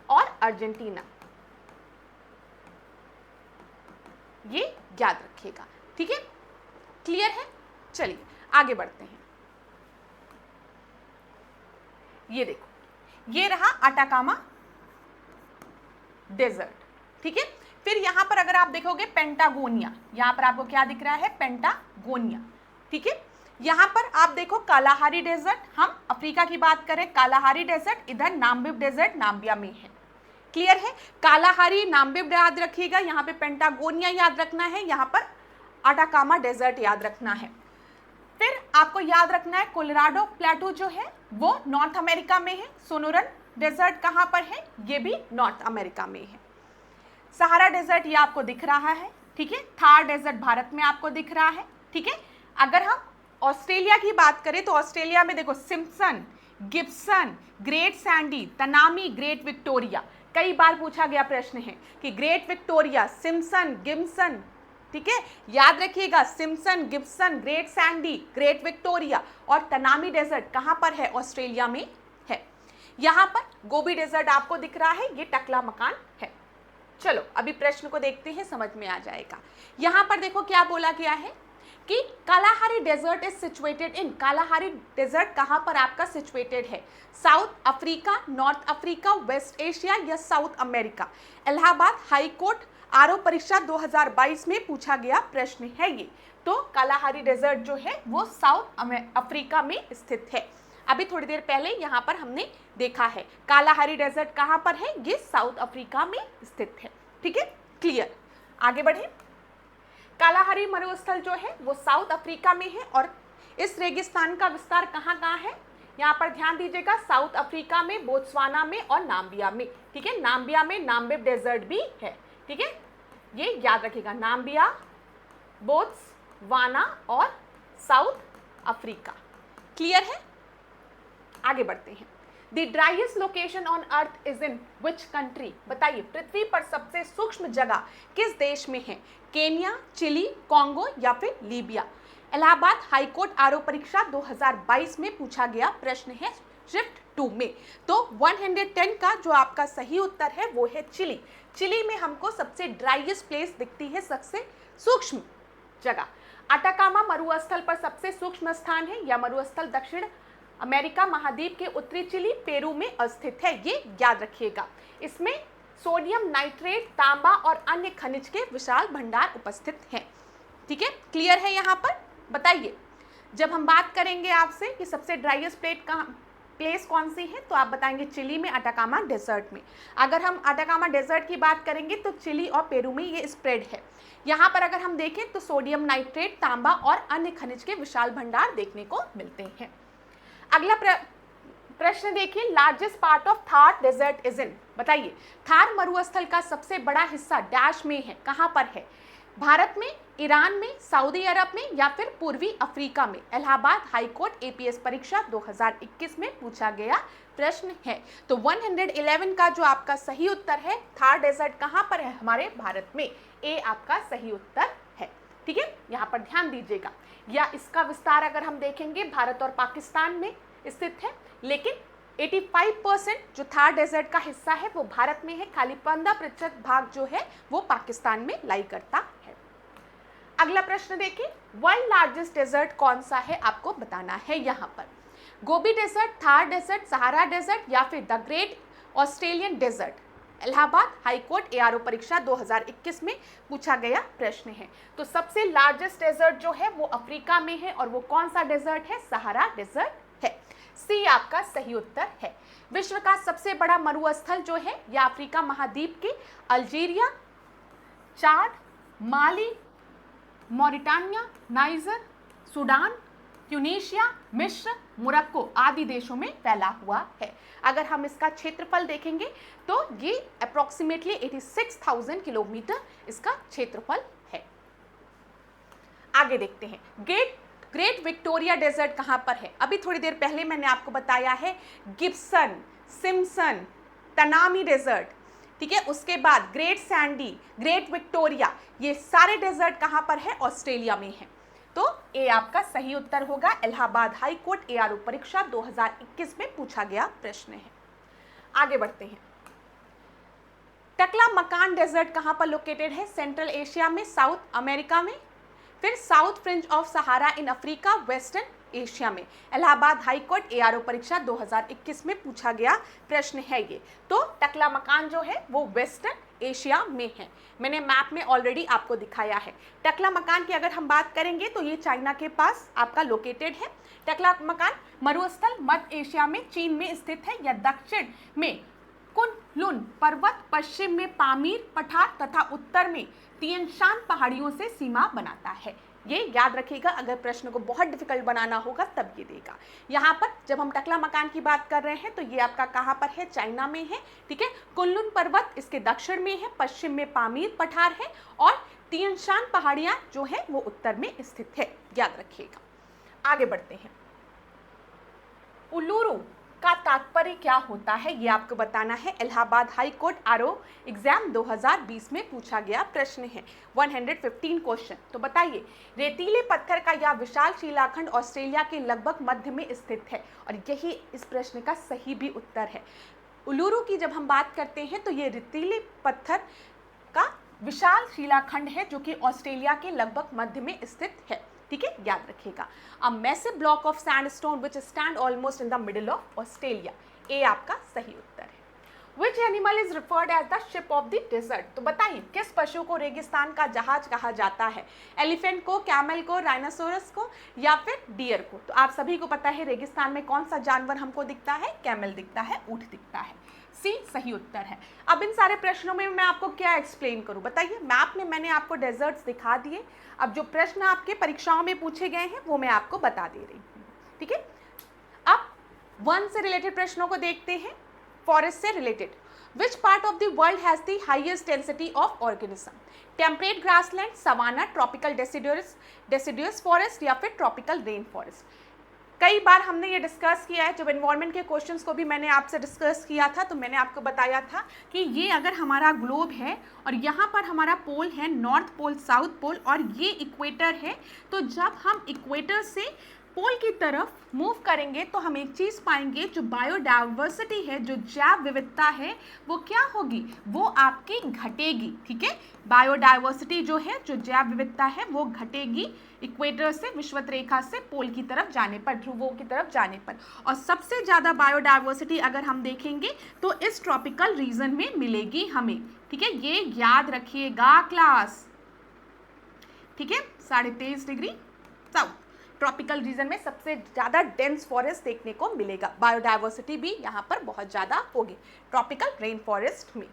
और अर्जेंटीना, ये याद रखिएगा, ठीक है। क्लियर है? चलिए आगे बढ़ते हैं। ये देखो, ये रहा अटाकामा डेजर्ट, ठीक है। फिर यहां पर अगर आप देखोगे पेंटागोनिया, यहां पर आपको क्या दिख रहा है, पेंटागोनिया, ठीक है। यहां पर आप देखो कालाहारी डेजर्ट, हम अफ्रीका की बात करें, कालाहारी डेजर्ट इधर नाम्बिब डेजर्ट नाम्बिया में है। क्लियर है? कालाहारी नाम्बिब याद रखिएगा, यहाँ पे पेंटागोनिया याद रखना है, यहाँ पर अटाकामा डेजर्ट याद रखना है। फिर आपको याद रखना है कोलोराडो प्लेटो जो है वो नॉर्थ अमेरिका में है। सोनोरन डेजर्ट कहाँ पर है, ये भी नॉर्थ अमेरिका में है। सहारा डेजर्ट ये आपको दिख रहा है, ठीक है। थार डेजर्ट भारत में आपको दिख रहा है, ठीक है। अगर हम ऑस्ट्रेलिया की बात करें तो ऑस्ट्रेलिया में देखो Simpson, Gibson, great Sandy, Tanami, great Victoria. कई बार पूछा गया प्रश्न है कि ग्रेट विक्टोरिया, सिम्पसन, गिब्सन, ठीक है, याद रखिएगा Simpson, Gibson, great Sandy, great Victoria और तनामी डेजर्ट कहां पर है, ऑस्ट्रेलिया में है। यहां पर गोबी डेजर्ट आपको दिख रहा है, ये टकला मकान है। चलो अभी प्रश्न को देखते हैं, समझ में आ जाएगा। यहां पर देखो क्या बोला गया है कि Kalahari desert is situated in, Kalahari desert कहां पर आपका सिचुएटेड है, South Africa, North Africa, West Asia या South America. Allahabad high court RO परीक्षा 2022 में पूछा गया प्रश्न है ये। तो कालाहारी डेजर्ट जो है वो साउथ अफ्रीका में स्थित है। अभी थोड़ी देर पहले यहाँ पर हमने देखा है कालाहारी डेजर्ट कहाँ पर है, ये साउथ अफ्रीका में स्थित है, ठीक है। क्लियर, आगे बढ़े। कालाहारी मरुस्थल जो है वो साउथ अफ्रीका में है, और इस रेगिस्तान का विस्तार कहाँ कहाँ है, यहाँ पर ध्यान दीजिएगा, साउथ अफ्रीका में, बोत्सवाना में और नाम्बिया में, ठीक है। नाम्बिया में नाम्बिब डेजर्ट भी है, ठीक है, ये याद रखिएगा, नाम्बिया, बोत्सवाना और साउथ अफ्रीका। क्लियर है? आगे बढ़ते हैं। The driest location on earth is in which country, बताइए पृथ्वी पर सबसे सूक्ष्म जगह किस देश में है, केन्या, चिली, कॉन्गो या फिर लीबिया। इलाहाबाद हाईकोर्ट आरओ परीक्षा 2022 में पूछा गया प्रश्न है शिफ्ट 2 में। तो 110 का जो आपका सही उत्तर है वो है चिली। चिली में हमको सबसे ड्राइएस्ट प्लेस दिखती है, सबसे सूक्ष्म जगह। अटाकामा मरुस्थल पर सबसे सूक्ष्म स्थान है, या मरुस्थल दक्षिण अमेरिका महाद्वीप के उत्तरी चिली, पेरू में स्थित है, ये याद रखिएगा। इसमें सोडियम नाइट्रेट, तांबा और अन्य खनिज के विशाल भंडार उपस्थित हैं। ठीक है, क्लियर है यहाँ पर? बताइए, जब हम बात करेंगे आपसे कि सबसे ड्राइएस्ट प्लेस कौन सी है, तो आप बताएंगे चिली में, अटाकामा डेजर्ट में। अगर हम अटाकामा डेजर्ट की बात करेंगे तो चिली और पेरू में ये स्प्रेड है। यहाँ पर अगर हम देखें तो सोडियम नाइट्रेट, तांबा और अन्य खनिज के विशाल भंडार देखने को मिलते हैं। अगला प्रश्न देखिए, largest part of Thar desert is in. बताइए, थार मरुस्थल का सबसे बड़ा हिस्सा डैश में है, कहाँ पर है? भारत में, ईरान में, सऊदी अरब में या फिर पूर्वी अफ्रीका में? इलाहाबाद हाईकोर्ट एपीएस परीक्षा 2021 में पूछा गया प्रश्न है। तो 111 का जो आपका सही उत्तर है, थार डेजर्ट कहाँ पर है? हमारे भारत में। ए आपका सही उत्तर है। ठीक है, यहाँ पर ध्यान दीजिएगा। या इसका विस्तार अगर हम देखेंगे, भारत और पाकिस्तान में स्थित है, लेकिन 85% जो थार डेजर्ट का हिस्सा है वो भारत में है, खाली 15% भाग जो है वो पाकिस्तान में लाई करता है। अगला प्रश्न देखिए, वर्ल्ड लार्जेस्ट डेजर्ट कौन सा है, आपको बताना है यहाँ पर। Gobi desert, Thar desert, Sahara desert या फिर the Great Australian desert? Allahabad high court ARO परीक्षा 2021 में पूछा गया प्रश्न है। तो सबसे लार्जेस्ट डेजर्ट जो है वो अफ्रीका में है, और वो कौन सा डेजर्ट है? सहारा डेजर्ट है। सी आपका सही उत्तर है। विश्व का सबसे बड़ा मरुस्थल जो है यह अफ्रीका महाद्वीप के अल्जीरिया, चाड, माली, मॉरिटानिया, नाइजर, सूडान, ट्यूनीशिया, मिस्र, मोरक्को आदि देशों में फैला हुआ है। अगर हम इसका क्षेत्रफल देखेंगे तो ये अप्रोक्सीमेटली 86,000 किलोमीटर इसका क्षेत्रफल है। आगे देखते हैं, ग्रेट विक्टोरिया डेजर्ट कहाँ पर है? अभी थोड़ी देर पहले मैंने आपको बताया है गिब्सन, सिम्पसन, तनामी डेजर्ट। ठीक है, उसके बाद ग्रेट सैंडी, ग्रेट विक्टोरिया, ये सारे डेजर्ट कहाँ पर है? ऑस्ट्रेलिया में है। तो ए आपका सही उत्तर होगा। इलाहाबाद हाईकोर्ट एआरओ परीक्षा 2021 में पूछा गया प्रश्न है। आगे बढ़ते हैं, टकला-मकान डेजर्ट कहाँ पर लोकेटेड है? सेंट्रल एशिया में, साउथ अमेरिका में, फिर south fringe of Sahara in Africa, western Asia में? इलाहाबाद हाईकोर्ट एआरओ परीक्षा 2021 में पूछा गया प्रश्न है ये। तो टकला मकान जो है वो वेस्टर्न एशिया में है। मैंने मैप में ऑलरेडी आपको दिखाया है। टकला मकान की अगर हम बात करेंगे तो ये चाइना के पास आपका लोकेटेड है। टकला मकान मरुस्थल मध्य एशिया में, चीन में स्थित है। या दक्षिण में कुनलुन पर्वत, पश्चिम में पामीर पठार तथा उत्तर में तिएन शान पहाड़ियों से सीमा बनाता है। ये याद रखिएगा, अगर प्रश्न को बहुत डिफिकल्ट बनाना होगा तब ये देगा। यहाँ पर जब हम टकला मकान की बात कर रहे हैं तो ये आपका कहाँ पर है? चाइना में है। ठीक है, कुनलुन पर्वत इसके दक्षिण में है, पश्चिम में पामीर पठार है और तिएन शान पहाड़ियाँ जो है वो उत्तर में स्थित है, याद रखिएगा। आगे बढ़ते हैं, उल्लूरू का तात्पर्य क्या होता है ये आपको बताना है। Allahabad high court RO exam 2020 में पूछा गया प्रश्न है। 115 क्वेश्चन। तो बताइए, रेतीले पत्थर का यह विशाल शिलाखंड ऑस्ट्रेलिया के लगभग मध्य में स्थित है, और यही इस प्रश्न का सही भी उत्तर है। उल्लूरू की जब हम बात करते हैं तो ये रेतीले पत्थर का विशाल शिलाखंड है जो कि ऑस्ट्रेलिया के लगभग मध्य में स्थित है। ठीक है, याद रखिएगा। A massive block of sandstone which stand almost in the middle of Australia. A आपका सही उत्तर है। Which animal is referred as the ship of the desert? तो बताइए, किस पशु को रेगिस्तान का जहाज कहा जाता है? एलिफेंट को, कैमल को, राइनोसोरस को या फिर डियर को? तो आप सभी को पता है रेगिस्तान में कौन सा जानवर हमको दिखता है? कैमल दिखता है, ऊंट दिखता है। सी सही उत्तर है। अब इन सारे प्रश्नों में मैं आपको क्या एक्सप्लेन करूं? बताइए, मैप में मैंने आपको डेजर्ट्स दिखा दिए। अब जो प्रश्न आपके परीक्षाओं में पूछे गए हैं वो मैं आपको बता दे रही हूँ। ठीक है, अब वन से रिलेटेड प्रश्नों को देखते हैं। फॉरेस्ट से related, which part of the world has the highest density of organism? Temperate grassland, savanna, tropical deciduous forest या फिर ट्रॉपिकल रेन फॉरेस्ट? कई बार हमने ये डिस्कस किया है, जब एनवायरनमेंट के क्वेश्चंस को भी मैंने आपसे डिस्कस किया था तो मैंने आपको बताया था कि ये अगर हमारा ग्लोब है और यहाँ पर हमारा पोल है नॉर्थ पोल, साउथ पोल और ये इक्वेटर है, तो जब हम इक्वेटर से पोल की तरफ मूव करेंगे तो हम एक चीज़ पाएंगे, जो बायोडाइवर्सिटी है, जो जैव विविधता है, वो क्या होगी, वो आपकी घटेगी। ठीक है, बायोडाइवर्सिटी जो है, जो जैव विविधता है, वो घटेगी इक्वेटर से, विषुवत रेखा से पोल की तरफ जाने पर, ध्रुवों की तरफ जाने पर। और सबसे ज़्यादा बायोडाइवर्सिटी अगर हम देखेंगे तो इस ट्रॉपिकल रीजन में मिलेगी हमें। ठीक है, ये याद रखिएगा क्लास। ठीक है, 23.5 डिग्री साउथ ट्रॉपिकल रीजन में सबसे ज़्यादा डेंस फॉरेस्ट देखने को मिलेगा। बायोडाइवर्सिटी भी यहाँ पर बहुत ज़्यादा होगी ट्रॉपिकल रेन फॉरेस्ट में।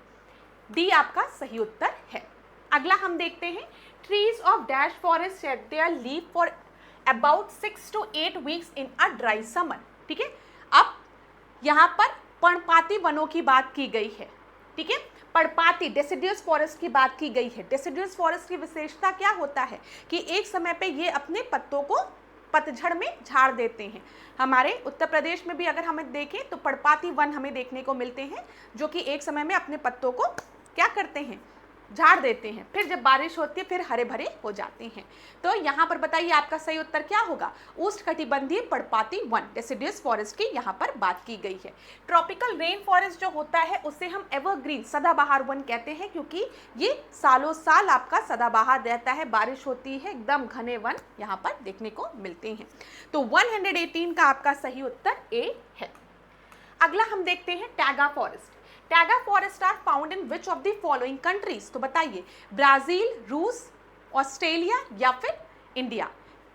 डी आपका सही उत्तर है। अगला हम देखते हैं, trees of dash forest shade there leaf for about 6 to 8 weeks in a dry summer. ठीक है, अब यहाँ पर पर्णपाती वनों की बात की गई है। ठीक है, पर्णपाती डेसिडुअस फॉरेस्ट की बात की गई है। डेसिडुअस फॉरेस्ट की विशेषता क्या होता है कि एक समय पे ये अपने पत्तों को पतझड़ में झाड़ देते हैं। हमारे उत्तर प्रदेश में भी अगर हमें देखें तो पर्णपाती वन हमें देखने को मिलते हैं, जो कि एक समय में अपने पत्तों को क्या करते हैं, झाड़ देते हैं, फिर जब बारिश होती है फिर हरे भरे हो जाते हैं। तो यहाँ पर बताइए आपका सही उत्तर क्या होगा, उष्णकटिबंधीय पर्णपाती वन डेसिडुअस फॉरेस्ट की यहाँ पर बात की गई है। ट्रॉपिकल रेन फॉरेस्ट जो होता है उसे हम एवरग्रीन सदाबहार वन कहते हैं, क्योंकि ये सालों साल आपका सदाबहार रहता है, बारिश होती है, एकदम घने वन यहाँ पर देखने को मिलते हैं। तो 118 का आपका सही उत्तर ए है। अगला हम देखते हैं taiga forest. Taiga forest are found in which of the following countries. तो बताइए, ब्राजील, रूस, ऑस्ट्रेलिया या फिर इंडिया।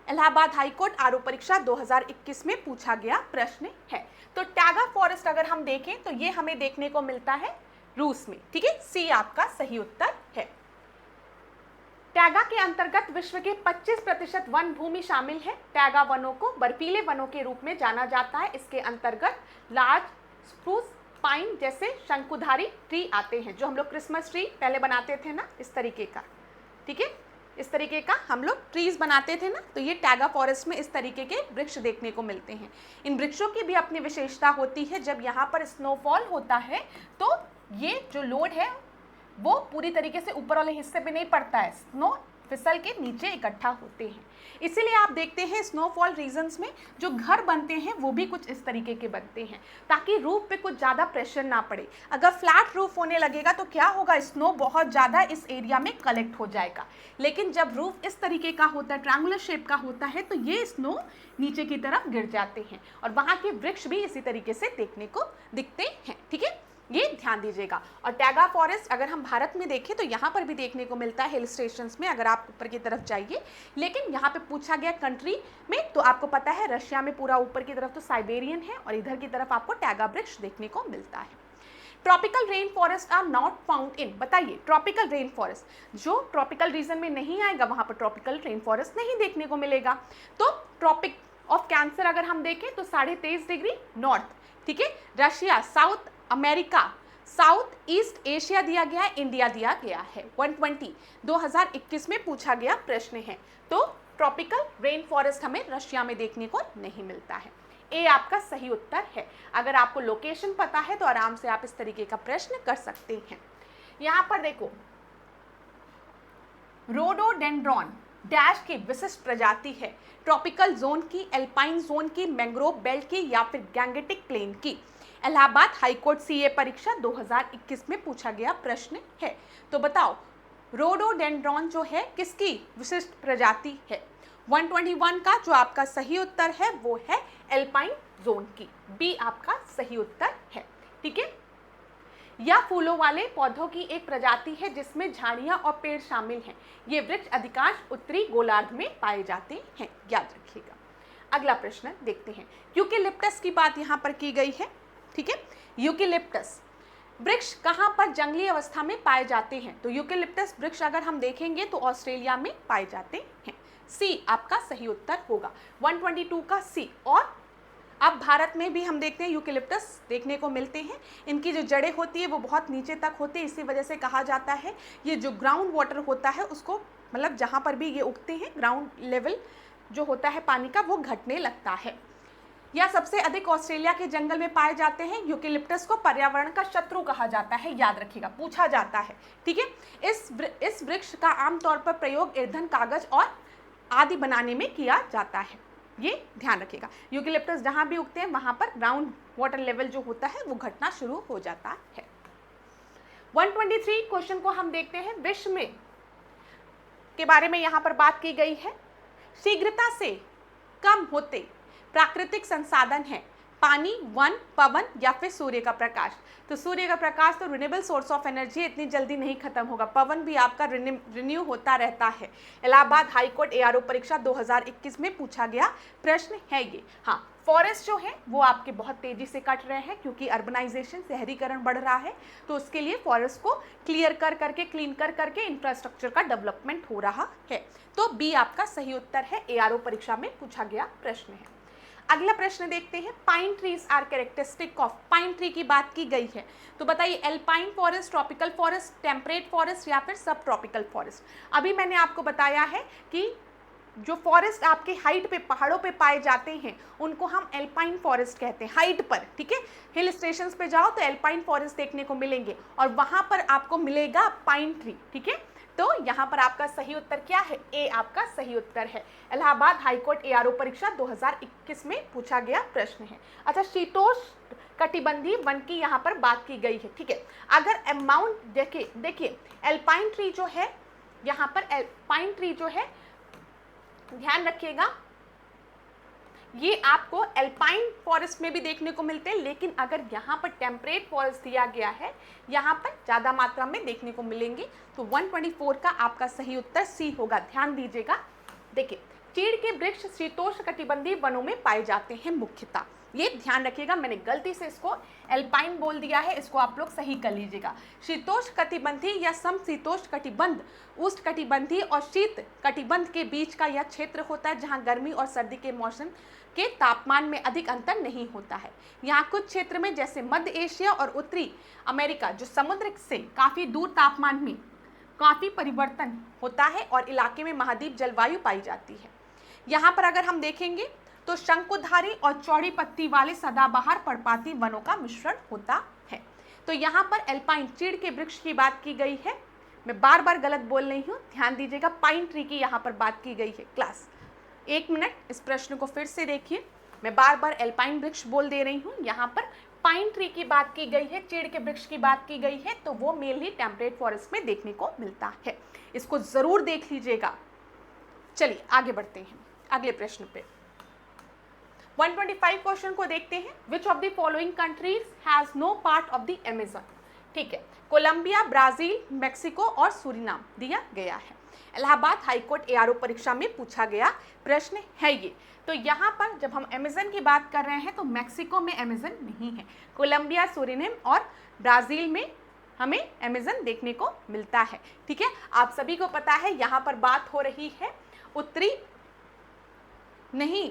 इलाहाबाद हाईकोर्ट आरोप परीक्षा 2021 में पूछा गया प्रश्न है। तो टैगा फॉरेस्ट अगर हम देखें तो ये हमें देखने को मिलता है रूस में। ठीक है, सी आपका सही उत्तर है। टैगा के अंतर्गत विश्व के 25% वन भूमि शामिल है। टैगा वनों को बर्फीले वनों के रूप में जाना जाता है। इसके अंतर्गत लार्ज स्प्रूस, पाइन जैसे शंकुधारी ट्री आते हैं, जो हम लोग क्रिसमस ट्री पहले बनाते थे ना, इस तरीके का। ठीक है, इस तरीके का हम लोग ट्रीज बनाते थे ना, तो ये टैगा फॉरेस्ट में इस तरीके के वृक्ष देखने को मिलते हैं। इन वृक्षों की भी अपनी विशेषता होती है। जब यहाँ पर स्नोफॉल होता है तो ये जो लोड है वो पूरी तरीके से ऊपर वाले हिस्से पे नहीं पड़ता है, स्नो फिसल के नीचे इकट्ठा होते हैं। इसीलिए आप देखते हैं स्नोफॉल रीजन्स में जो घर बनते हैं वो भी कुछ इस तरीके के बनते हैं, ताकि रूफ पे कुछ ज़्यादा प्रेशर ना पड़े। अगर फ्लैट रूफ होने लगेगा तो क्या होगा, स्नो बहुत ज़्यादा इस एरिया में कलेक्ट हो जाएगा। लेकिन जब रूफ इस तरीके का होता है, ट्रायंगुलर शेप का होता है, तो ये स्नो नीचे की तरफ गिर जाते हैं और वहाँ के वृक्ष भी इसी तरीके से देखने को दिखते हैं। ठीक है, ये ध्यान दीजिएगा। और टैगा फॉरेस्ट अगर हम भारत में देखें तो यहाँ पर भी देखने को मिलता है हिल स्टेशंस में, अगर आप ऊपर की तरफ जाइए। लेकिन यहाँ पे पूछा गया कंट्री में, तो आपको पता है रशिया में पूरा ऊपर की तरफ तो साइबेरियन है और इधर की तरफ आपको टैगा वृक्ष देखने को मिलता है। Tropical rain forest are not found in. बताइए, ट्रॉपिकल रेन फॉरेस्ट जो ट्रॉपिकल रीजन में नहीं आएगा वहाँ पर ट्रॉपिकल रेन फॉरेस्ट नहीं देखने को मिलेगा। तो ट्रॉपिक ऑफ कैंसर अगर हम देखें तो 23.5 डिग्री नॉर्थ। ठीक है, Russia, south America, south east Asia दिया गया है, इंडिया दिया गया है। 120 2021 में पूछा गया प्रश्न है। तो ट्रॉपिकल रेन फॉरेस्ट हमें रशिया में देखने को नहीं मिलता है। ए आपका सही उत्तर है। अगर आपको लोकेशन पता है तो आराम से आप इस तरीके का प्रश्न कर सकते हैं। यहाँ पर देखो, रोडोडेंड्रॉन डैश की विशिष्ट प्रजाति है, ट्रॉपिकल जोन की, एल्पाइन जोन की, मैंग्रोव बेल्ट की या फिर गैंगेटिक प्लेन की। इलाहाबाद हाईकोर्ट सीए परीक्षा 2021 में पूछा गया प्रश्न है। तो बताओ, रोडोडेंड्रॉन जो है किसकी विशिष्ट प्रजाति है। 121 का जो आपका सही उत्तर है वो है एल्पाइन जोन की। बी आपका सही उत्तर है। ठीक है, यह फूलों वाले पौधों की एक प्रजाति है जिसमें झाड़ियां और पेड़ शामिल हैं। ये वृक्ष अधिकांश उत्तरी गोलार्ध में पाए जाते हैं, याद रखिएगा। अगला प्रश्न देखते हैं। यूकेलिप्टस की बात यहाँ पर की गई है। ठीक है, यूकेलिप्टस वृक्ष कहाँ पर जंगली अवस्था में पाए जाते हैं। तो यूकेलिप्टस वृक्ष अगर हम देखेंगे तो ऑस्ट्रेलिया में पाए जाते हैं। सी आपका सही उत्तर होगा। 122 का सी। और अब भारत में भी हम देखते हैं यूकेलिप्टस देखने को मिलते हैं। इनकी जो जड़ें होती है वो बहुत नीचे तक होती है, इसी वजह से कहा जाता है ये जो ग्राउंड वाटर होता है उसको, मतलब जहाँ पर भी ये उगते हैं ग्राउंड लेवल जो होता है पानी का वो घटने लगता है। यह सबसे अधिक ऑस्ट्रेलिया के जंगल में पाए जाते हैं। यूकेलिप्टस को पर्यावरण का शत्रु कहा जाता है, याद रखिएगा, पूछा जाता है। ठीक है, इस वृक्ष का आमतौर पर प्रयोग ईंधन, कागज और आदि बनाने में किया जाता है। ये ध्यान रखिएगा। यूकेलिप्टस जहाँ भी उगते हैं वहाँ पर ग्राउंड वाटर लेवल जो होता है वो घटना शुरू हो जाता है। 123 क्वेश्चन को हम देखते हैं। विश्व में के बारे में यहाँ पर बात की गई है। शीघ्रता से कम होते प्राकृतिक संसाधन है पानी, वन, पवन या फिर सूर्य का प्रकाश। तो सूर्य का प्रकाश तो रिन्यूएबल सोर्स ऑफ एनर्जी, इतनी जल्दी नहीं खत्म होगा। पवन भी आपका रिन्यू होता रहता है। इलाहाबाद हाई कोर्ट एआरओ परीक्षा 2021 में पूछा गया प्रश्न है ये। हाँ, फॉरेस्ट जो है वो आपके बहुत तेजी से कट रहे हैं क्योंकि अर्बनाइजेशन, शहरीकरण बढ़ रहा है, तो उसके लिए फॉरेस्ट को क्लियर कर करके, क्लीन कर करके इंफ्रास्ट्रक्चर का डेवलपमेंट हो रहा है। तो बी आपका सही उत्तर है, एआरओ परीक्षा में पूछा गया प्रश्न है। अगला प्रश्न देखते हैं। Pine trees are characteristic of, pine tree की बात की गई है, तो बताइए alpine forest, tropical forest, temperate forest या फिर सब ट्रॉपिकल फॉरेस्ट। अभी मैंने आपको बताया है कि जो फॉरेस्ट आपके हाइट पे, पहाड़ों पे पाए जाते हैं उनको हम एल्पाइन फॉरेस्ट कहते हैं, हाइट पर, ठीक है। हिल स्टेशंस पे जाओ तो एल्पाइन फॉरेस्ट देखने को मिलेंगे और वहां पर आपको मिलेगा पाइन ट्री, ठीक है। तो यहाँ पर आपका सही उत्तर क्या है? ए आपका सही उत्तर है। इलाहाबाद हाईकोर्ट एआरओ परीक्षा 2021 में पूछा गया प्रश्न है। अच्छा, शीतोष्ण कटिबंधीय वन की यहाँ पर बात की गई है, ठीक है। अगर अमाउंट देखिए एल्पाइन ट्री जो है, यहाँ पर एल्पाइन ट्री जो है, ध्यान रखिएगा, ये आपको एल्पाइन फॉरेस्ट में भी देखने को मिलते हैं, लेकिन अगर यहाँ पर टेम्परेट फॉरेस्ट दिया गया है, यहाँ पर ज़्यादा मात्रा में देखने को मिलेंगे। तो 124 का आपका सही उत्तर सी होगा। ध्यान दीजिएगा। देखिए, चीड़ के वृक्ष शीतोष्ण कटिबंधीय वनों में पाए जाते हैं मुख्यतः, ये ध्यान रखिएगा। मैंने गलती से इसको एल्पाइन बोल दिया है, इसको आप लोग सही कर लीजिएगा। शीतोष्ण कटिबंधीय या समशीतोष्ण कटिबंध उष्ण कटिबंधीय और शीत कटिबंध के बीच का यह क्षेत्र होता है जहां गर्मी और सर्दी के मौसम के तापमान में अधिक अंतर नहीं होता है। यहाँ कुछ क्षेत्र में जैसे मध्य एशिया और उत्तरी अमेरिका जो समुद्र से काफ़ी दूर तापमान में काफ़ी परिवर्तन होता है और इलाके में महाद्वीप जलवायु पाई जाती है। यहाँ पर अगर हम देखेंगे तो शंकुधारी और चौड़ी पत्ती वाले सदाबहार पर्णपाती वनों का मिश्रण होता है। तो यहाँ पर एल्पाइन चीड़ के वृक्ष की बात की गई है। मैं बार बार गलत बोल रही हूँ, ध्यान दीजिएगा। पाइन ट्री की यहाँ पर बात की गई है। क्लास, एक मिनट, इस प्रश्न को फिर से देखिए। मैं बार बार एल्पाइन वृक्ष बोल दे रही हूँ, यहाँ पर पाइन ट्री की बात की गई है, चीड़ के वृक्ष की बात की गई है, तो वो मेनली टेम्परेट फॉरेस्ट में देखने को मिलता है। इसको जरूर देख लीजिएगा। चलिए आगे बढ़ते हैं अगले प्रश्न पे। 125 क्वेश्चन को देखते हैं। Which of the following countries has no part of the Amazon, ठीक है। कोलंबिया, ब्राजील, मेक्सिको और सूरीनाम दिया गया है। इलाहाबाद हाईकोर्ट एआरओ परीक्षा में पूछा गया प्रश्न है ये। तो यहाँ पर जब हम अमेज़न की बात कर रहे हैं तो मेक्सिको में अमेज़न नहीं है, कोलंबिया, सूरीनाम और ब्राज़ील में हमें अमेज़न देखने को मिलता है, ठीक है। आप सभी को पता है यहाँ पर बात हो रही है उत्तरी नहीं,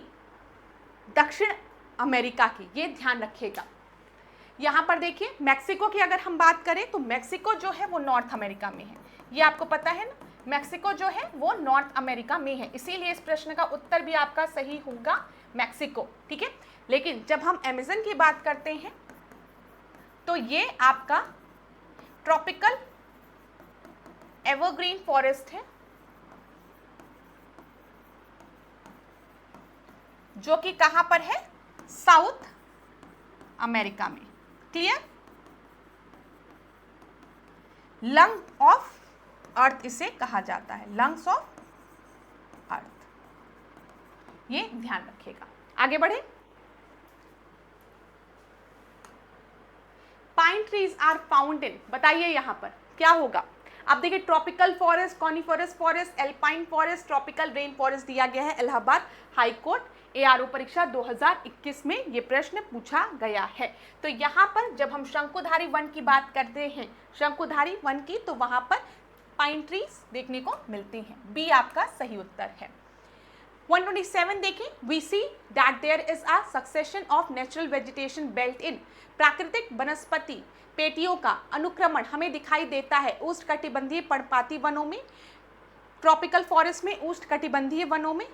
दक्षिण अमेरिका की, ये ध्यान रखिएगा। यहाँ पर देखिए मेक्सिको की अगर हम बात करें तो मेक्सिको जो है वो नॉर्थ अमेरिका में है, ये आपको पता है ना। मेक्सिको जो है वो नॉर्थ अमेरिका में है, इसीलिए इस प्रश्न का उत्तर भी आपका सही होगा मेक्सिको, ठीक है। लेकिन जब हम अमेज़न की बात करते हैं तो ये आपका ट्रॉपिकल एवरग्रीन फॉरेस्ट है जो कि कहां पर है? साउथ अमेरिका में। क्लियर? लंग ऑफ अर्थ इसे कहा जाता है, लंग्स ऑफ अर्थ, ये ध्यान रखिएगा। आगे बढ़े। Pine trees are found in, बताइए यहां पर क्या होगा? अब देखिए tropical forest, coniferous forest, alpine forest, tropical rain forest दिया गया है। इलाहाबाद हाईकोर्ट एआरओ परीक्षा 2021 में ये प्रश्न पूछा गया है। तो यहाँ पर जब हम शंकुधारी वन की बात करते हैं, शंकुधारी वन की, तो वहाँ पर पाइन ट्रीज देखने को मिलती हैं। बी आपका सही उत्तर है। 127 देखें। We see that there is a succession of natural vegetation belt in, प्राकृतिक वनस्पति पेटियों का अनुक्रमण हमें दिखाई देता है उष्णकटिबंधीय पर्णपाती वनों में, ट्रॉपिकल फॉरेस्ट में, उष्णकटिबंधीय वनों में,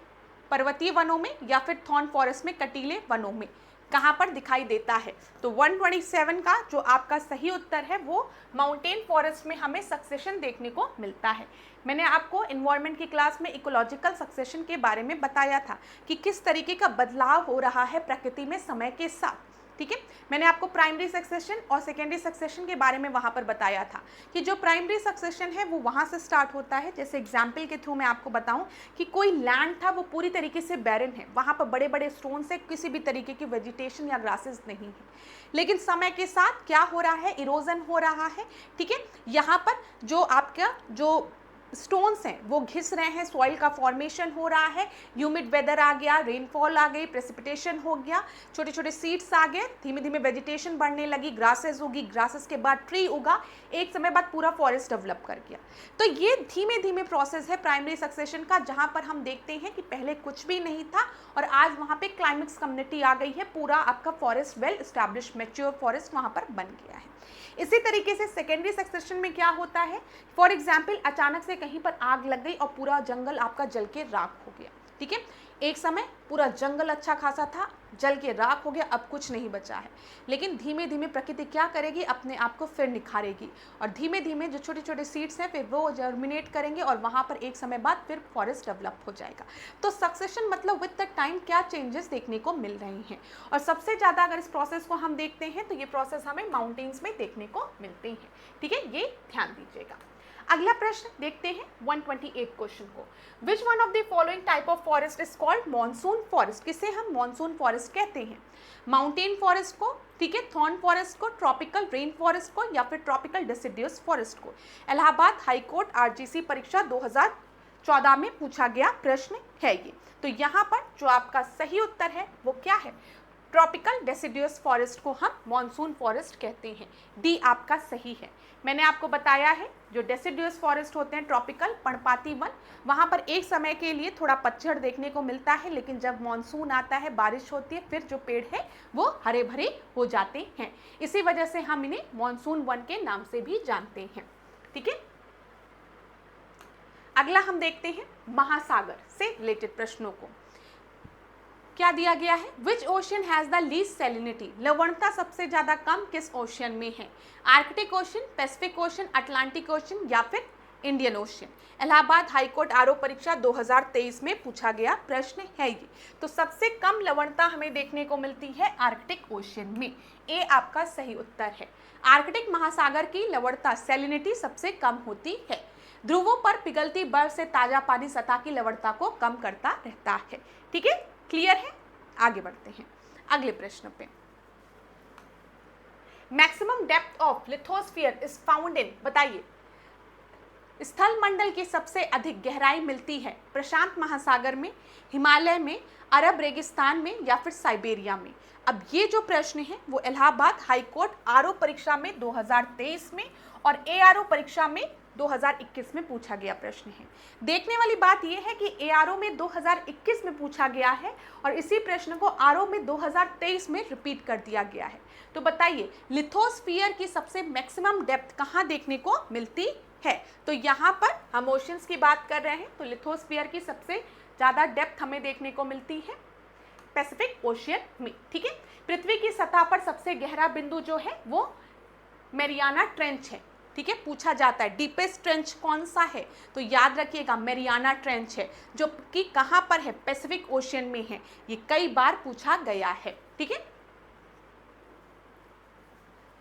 पर्वतीय वनों में, या फिर थॉर्न फॉरेस्ट में, कटीले वनों में। कहाँ पर दिखाई देता है? तो 127 का जो आपका सही उत्तर है वो माउंटेन फॉरेस्ट में हमें सक्सेशन देखने को मिलता है। मैंने आपको एनवायरनमेंट की क्लास में इकोलॉजिकल सक्सेशन के बारे में बताया था कि किस तरीके का बदलाव हो रहा है प्रकृति में समय के साथ, ठीक है। मैंने आपको प्राइमरी सक्सेशन और सेकेंडरी सक्सेशन के बारे में वहाँ पर बताया था कि जो प्राइमरी सक्सेशन है वो वहाँ से स्टार्ट होता है। जैसे एग्जाम्पल के थ्रू मैं आपको बताऊँ कि कोई लैंड था वो पूरी तरीके से बैरन है, वहाँ पर बड़े बड़े स्टोन से किसी भी तरीके की वेजिटेशन या ग्रासेस नहीं है, लेकिन समय के साथ क्या हो रहा है, इरोजन हो रहा है, ठीक है। यहाँ पर जो आपका जो स्टोन्स हैं वो घिस रहे हैं, सॉइल का फॉर्मेशन हो रहा है, ह्यूमिड वेदर आ गया, रेनफॉल आ गई, प्रेसिपिटेशन हो गया, छोटे छोटे सीड्स आ गए, धीमे धीमे वेजिटेशन बढ़ने लगी, ग्रासेस होगी, ग्रासेस के बाद ट्री उगा, एक समय बाद पूरा फॉरेस्ट डेवलप कर गया। तो ये धीमे धीमे प्रोसेस है प्राइमरी सक्सेशन का, जहाँ पर हम देखते हैं कि पहले कुछ भी नहीं था और आज वहाँ पे क्लाइमेक्स कम्युनिटी आ गई है, पूरा आपका forest well establish mature forest वहाँ पर बन गया है। इसी तरीके से सेकेंडरी सक्सेशन में क्या होता है, फॉर एग्जाम्पल अचानक से कहीं पर आग लग गई और पूरा जंगल आपका जल के राख हो गया, ठीक है। एक समय पूरा जंगल अच्छा खासा था, जल के राख हो गया, अब कुछ नहीं बचा है, लेकिन धीमे धीमे प्रकृति क्या करेगी, अपने आप को फिर निखारेगी और धीमे धीमे जो छोटे छोटे सीड्स हैं फिर वो जर्मिनेट करेंगे और वहाँ पर एक समय बाद फिर फॉरेस्ट डेवलप हो जाएगा। तो सक्सेशन मतलब विद द टाइम क्या चेंजेस देखने को मिल रही हैं, और सबसे ज़्यादा अगर इस प्रोसेस को हम देखते हैं तो ये प्रोसेस हमें माउंटेन्स में देखने को मिलते हैं, ठीक है, ये ध्यान दीजिएगा। अगला प्रश्न देखते हैं 128 क्वेश्चन को। विच one of the following type of forest is called monsoon forest? किसे हम मॉनसून फॉरेस्ट कहते हैं? माउंटेन फॉरेस्ट को, ठीक है, थॉर्न फॉरेस्ट को, ट्रॉपिकल रेन फॉरेस्ट को, या फिर ट्रॉपिकल डेसिडियस फॉरेस्ट को? इलाहाबाद हाईकोर्ट आरजीसी परीक्षा 2014 में पूछा गया प्रश्न है ये। तो यहाँ पर जो आपका सही उत्तर है वो क्या है? ट्रॉपिकल डेसिडियस फॉरेस्ट को हम मॉनसून फॉरेस्ट कहते हैं। डी आपका सही है। मैंने आपको बताया है जो डेसिडियस फॉरेस्ट होते हैं ट्रॉपिकल पर्णपाती वन, वहाँ पर एक समय के लिए थोड़ा पतझड़ देखने को मिलता है, लेकिन जब मॉनसून आता है, बारिश होती है, फिर जो पेड़ है वो हरे भरे हो जाते हैं। इसी वजह से हम इन्हें मॉनसून वन के नाम से भी जानते हैं, ठीक है। अगला हम देखते हैं महासागर से रिलेटेड प्रश्नों को। क्या दिया गया है? Which ocean has the least salinity? लवणता सबसे ज्यादा कम किस ओशियन में है? Arctic ocean, Pacific ocean, Atlantic ocean, या फिर Indian ocean? Allahabad high court RO परीक्षा 2023 में पूछा गया प्रश्न है ये। तो सबसे कम लवणता हमें देखने को मिलती है आर्कटिक ओशियन में। ए आपका सही उत्तर है। आर्कटिक महासागर की लवणता सैलिनिटी सबसे कम होती है। ध्रुवों पर पिघलती बर्फ से ताजा पानी सतह की लवणता को कम करता रहता है, ठीक है, क्लियर है। आगे बढ़ते हैं अगले प्रश्न पे। Maximum depth of lithosphere is found in, बताइए, स्थल मंडल की सबसे अधिक गहराई मिलती है प्रशांत महासागर में, हिमालय में, अरब रेगिस्तान में, या फिर साइबेरिया में? अब ये जो प्रश्न है वो इलाहाबाद हाईकोर्ट आरओ परीक्षा में 2023 में और एआरओ परीक्षा में 2021 में पूछा गया प्रश्न है। देखने वाली बात यह है कि एआरओ में 2021 में पूछा गया है और इसी प्रश्न को आरओ में 2023 में रिपीट कर दिया गया है। तो बताइए लिथोस्फीयर की सबसे मैक्सिमम डेप्थ कहाँ देखने को मिलती है? तो यहाँ पर हम ओशंस की बात कर रहे हैं, तो लिथोस्फीयर की सबसे ज़्यादा डेप्थ हमें देखने को मिलती है पैसिफिक ओशियन में, ठीक है। पृथ्वी की सतह पर सबसे गहरा बिंदु जो है वो मैरियाना ट्रेंच है, ठीक है, पूछा जाता है डीपेस्ट ट्रेंच कौन सा है? तो याद रखिएगा मैरियाना ट्रेंच है, जो कि कहाँ पर है? पैसिफिक ओशियन में है। ये कई बार पूछा गया है, ठीक है,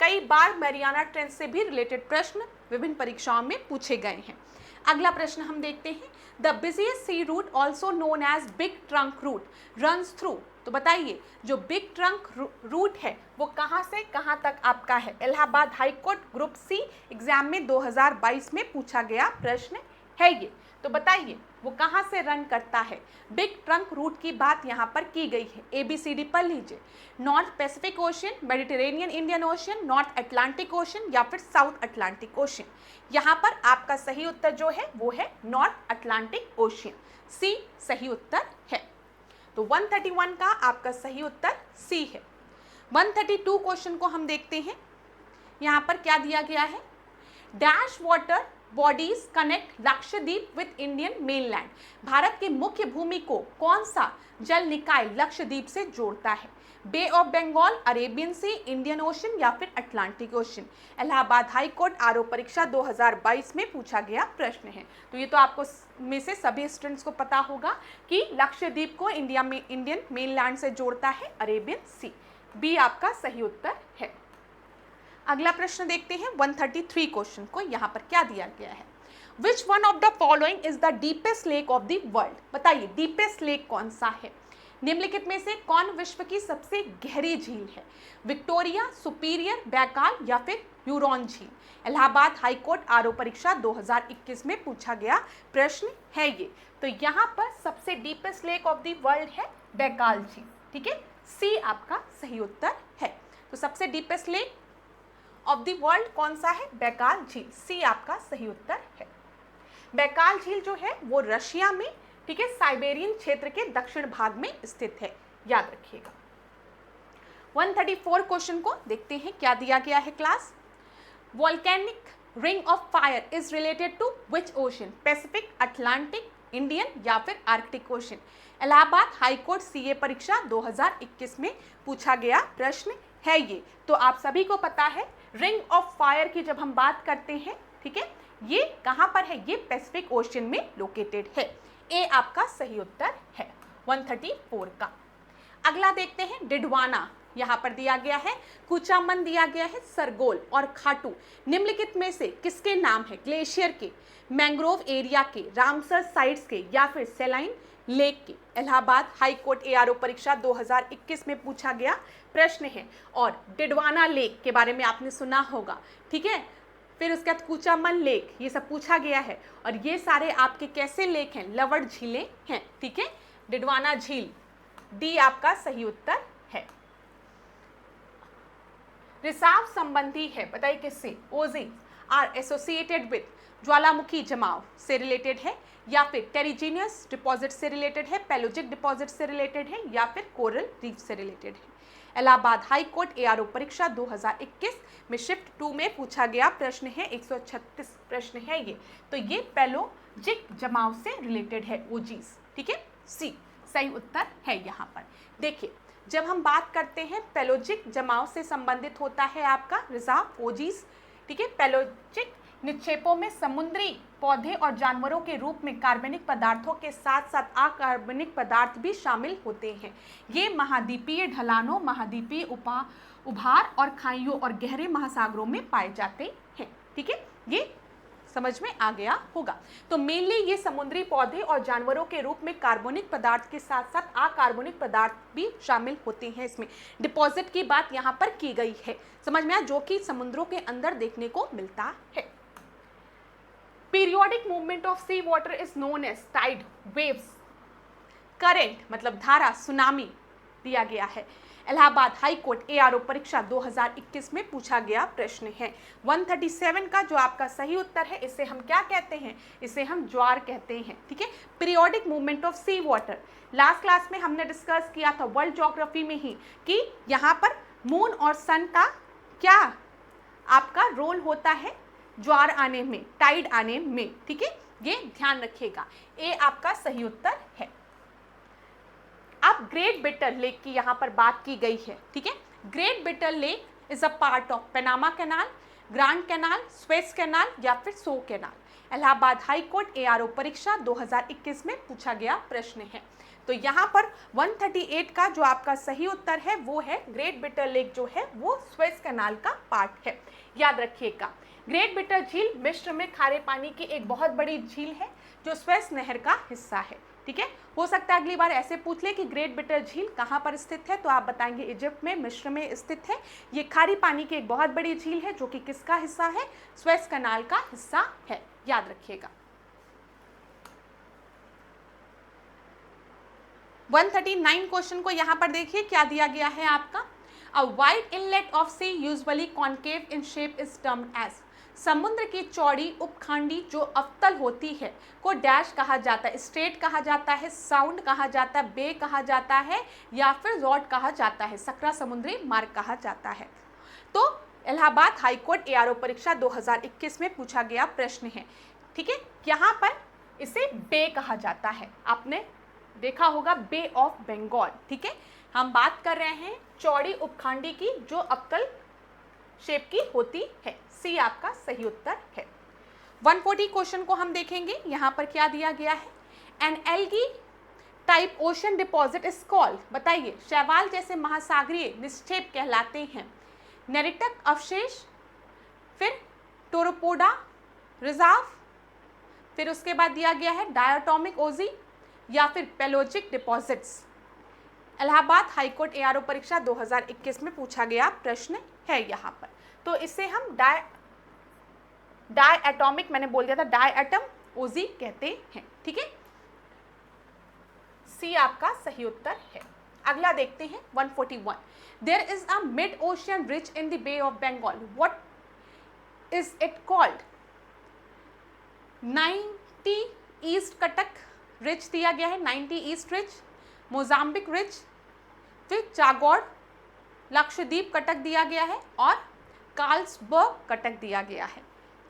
कई बार मैरियाना ट्रेंच से भी रिलेटेड प्रश्न विभिन्न परीक्षाओं में पूछे गए हैं। अगला प्रश्न हम देखते हैं, the biggest sea route also known as big trunk route runs through. तो बताइए जो बिग ट्रंक रूट है वो कहाँ से कहाँ तक आपका है? Allahabad high court group C exam में 2022 में पूछा गया प्रश्न है ये। तो बताइए वो कहाँ से रन करता है? बिग ट्रंक रूट की बात यहाँ पर की गई है, ABCD पढ़ लीजिए। North Pacific ocean, Mediterranean Indian ocean, north Atlantic ocean, या फिर साउथ अटलांटिक ओशियन? यहाँ पर आपका सही उत्तर जो है वो है नॉर्थ अटलांटिक ओशियन, सी सही उत्तर है। तो 131 का आपका सही उत्तर सी है। 132 क्वेश्चन को हम देखते हैं। यहाँ पर क्या दिया गया है? Dash water bodies connect Lakshadweep with Indian mainland? Bharat की मुख्य भूमि को कौन सा जल निकाय लक्षद्वीप से जोड़ता है? Bay of Bengal, Arabian sea, Indian ocean या फिर Atlantic ocean? Allahabad high court RO परीक्षा 2022 में पूछा गया प्रश्न है। तो ये तो आपको में से सभी स्टूडेंट्स को पता होगा कि लक्षद्वीप को इंडियन मेनलैंड से जोड़ता है अरेबियन सी। बी आपका सही उत्तर है। अगला प्रश्न देखते हैं 133 क्वेश्चन को। यहाँ पर क्या दिया गया है? Which one of the following is the deepest lake of the world? बताइए डीपेस्ट लेक कौन सा है? निम्नलिखित में से कौन विश्व की सबसे गहरी झील है? विक्टोरिया, सुपीरियर, बैकाल या फिर ह्यूरॉन झील? इलाहाबाद हाई कोर्ट आरओ परीक्षा 2021 में पूछा गया प्रश्न है ये। तो यहाँ पर सबसे deepest lake of the world है बैकाल झील। ठीक है, सी आपका सही उत्तर है। तो सबसे deepest lake of the world कौन सा है? बैकाल झील। सी आपका सही उत्तर है। बैकाल झील जो है वो रशिया में, ठीक है, साइबेरियन क्षेत्र के दक्षिण भाग में स्थित है, याद रखिएगा। 134 क्वेश्चन को देखते हैं क्या दिया गया है class. Volcanic ring of fire is related to which ocean? Pacific, Atlantic, Indian या फिर Arctic Ocean? Allahabad high court CA परीक्षा 2021 में पूछा गया प्रश्न है ये। तो आप सभी को पता है रिंग ऑफ फायर की जब हम बात करते हैं, ठीक है, ये कहां पर है? ये पैसिफिक ओशन में लोकेटेड है। ए आपका सही उत्तर है 134 का। अगला देखते हैं डिडवाना, यहाँ पर दिया गया है, कुचामन दिया गया है, सरगोल और खाटू निम्नलिखित में से किसके नाम है? ग्लेशियर के, मैंग्रोव एरिया के, रामसर साइट्स के या फिर सेलाइन लेक के? इलाहाबाद हाई कोर्ट एआरओ परीक्षा 2021 में पूछा गया प्रश्न है। और डिडवाना लेक के बारे में आपने सुना होगा, ठीक है, फिर उसके बाद कुचामन लेक, ये सब पूछा गया है। और ये सारे आपके कैसे लेक हैं? लवण झीलें हैं, ठीक है। डिडवाना झील, डी आपका सही उत्तर है। रिसाव संबंधी है, बताइए किससे? ओजिंग आर एसोसिएटेड विद ज्वालामुखी जमाव से रिलेटेड है या फिर टेरिजिनियस डिपॉजिट से रिलेटेड है, पेलोजिक डिपॉजिट से रिलेटेड है या फिर कोरल रीफ से रिलेटेड है? इलाहाबाद हाई कोर्ट एआरओ परीक्षा 2021 में शिफ्ट 2 में पूछा गया प्रश्न है, 136 प्रश्न है ये। तो ये पेलोजिक जमाव से रिलेटेड है, ओजीज, ठीक है। सी सही उत्तर है यहाँ पर। देखिए जब हम बात करते हैं पेलोजिक जमाव से संबंधित होता है आपका रिजर्व ओजीज, ठीक है। पेलोजिक निक्षेपों में समुद्री पौधे और जानवरों के रूप में कार्बनिक पदार्थों के साथ साथ अकार्बनिक पदार्थ भी शामिल होते हैं। ये महाद्वीपीय ढलानों, महाद्वीपीय उभार और खाइयों और गहरे महासागरों में पाए जाते हैं, ठीक है। ये समझ में आ गया होगा। तो मेनली ये समुद्री पौधे और जानवरों के रूप में कार्बनिक पदार्थ के साथ साथ अकार्बनिक पदार्थ भी शामिल होते हैं। इसमें डिपॉजिट की बात यहाँ पर की गई है, समझ में आया, जो कि समुद्रों के अंदर देखने को मिलता है। Periodic movement of sea water is known as tide waves. Current मतलब धारा, सुनामी दिया गया है। इलाहाबाद हाई कोर्ट एआरओ परीक्षा 2021 में पूछा गया प्रश्न है। 137 का जो आपका सही उत्तर है, इसे हम क्या कहते हैं? इसे हम ज्वार कहते हैं, ठीक है। Periodic movement of sea water last class में हमने डिस्कस किया था वर्ल्ड ज्योग्राफी में ही कि यहाँ पर मून और सन का क्या आपका रोल होता है ज्वार आने में, टाइड आने में, ठीक है। ये ध्यान रखिएगा, ए आपका सही उत्तर है। अब ग्रेट बिटर लेक की यहाँ पर बात की गई है, ठीक है। Great bitter lake is a part of Panama canal, grand canal, Suez canal या फिर Soo canal? Allahabad high court ARO परीक्षा 2021 में पूछा गया प्रश्न है। तो यहाँ पर 138 का जो आपका सही उत्तर है वो है ग्रेट बिटर लेक, जो है वो स्वेज कैनाल का पार्ट है, याद रखिएगा। ग्रेट बिटर झील मिस्र में खारे पानी की एक बहुत बड़ी झील है जो स्वेज नहर का हिस्सा है, ठीक है। हो सकता है अगली बार ऐसे पूछ ले कि ग्रेट बिटर झील कहाँ पर स्थित है, तो आप बताएंगे इजिप्ट में, मिस्र में स्थित है। ये खारी पानी की एक बहुत बड़ी झील है जो कि किसका हिस्सा है? स्वेज कैनाल का हिस्सा है, याद रखिएगा। 139 क्वेश्चन को यहाँ पर देखिए क्या दिया गया है आपका। A wide inlet of sea usually concave in shape is termed as. समुद्र की चौड़ी उपखंडी जो अवतल होती है को डैश कहा जाता है, स्ट्रेट कहा जाता है, साउंड कहा जाता है, बे कहा जाता है या फिर रॉड कहा जाता है, सकरा समुद्री मार्ग कहा जाता है। तो इलाहाबाद हाई कोर्ट एआरओ परीक्षा 2021 में पूछा गया प्रश्न है। ठीक है, यहाँ पर इसे बे कहा जाता है, आपने देखा होगा बे ऑफ बंगाल। ठीक है, हम बात कर रहे हैं चौड़ी उपखंडी की जो अक्कल शेप की होती है। सी आपका सही उत्तर है। 140 क्वेश्चन को हम देखेंगे। यहाँ पर क्या दिया गया है, an algae type ocean deposit is called, बताइए शैवाल जैसे महासागरीय निक्षेप कहलाते हैं। नेरिटक अवशेष, फिर टोरोपोडा रिजर्व, फिर उसके बाद दिया गया है डायटोमिक ओजी या फिर Palaeozoic deposits. Allahabad high court ARO परीक्षा 2021 में पूछा गया प्रश्न है यहाँ पर। तो इसे हम डायटोमिक, मैंने बोल दिया था डायटम ओजी कहते हैं। ठीक है, सी आपका सही उत्तर है। अगला देखते हैं 141। There is a mid oceanic ridge in the Bay of Bengal, what is it called. 90 east कटक रिच दिया गया है, 90 ईस्ट रिच, मोजाम्बिक रिच, फिर चागोर लक्षद्वीप कटक दिया गया है और कार्ल्सबर्ग कटक दिया गया है।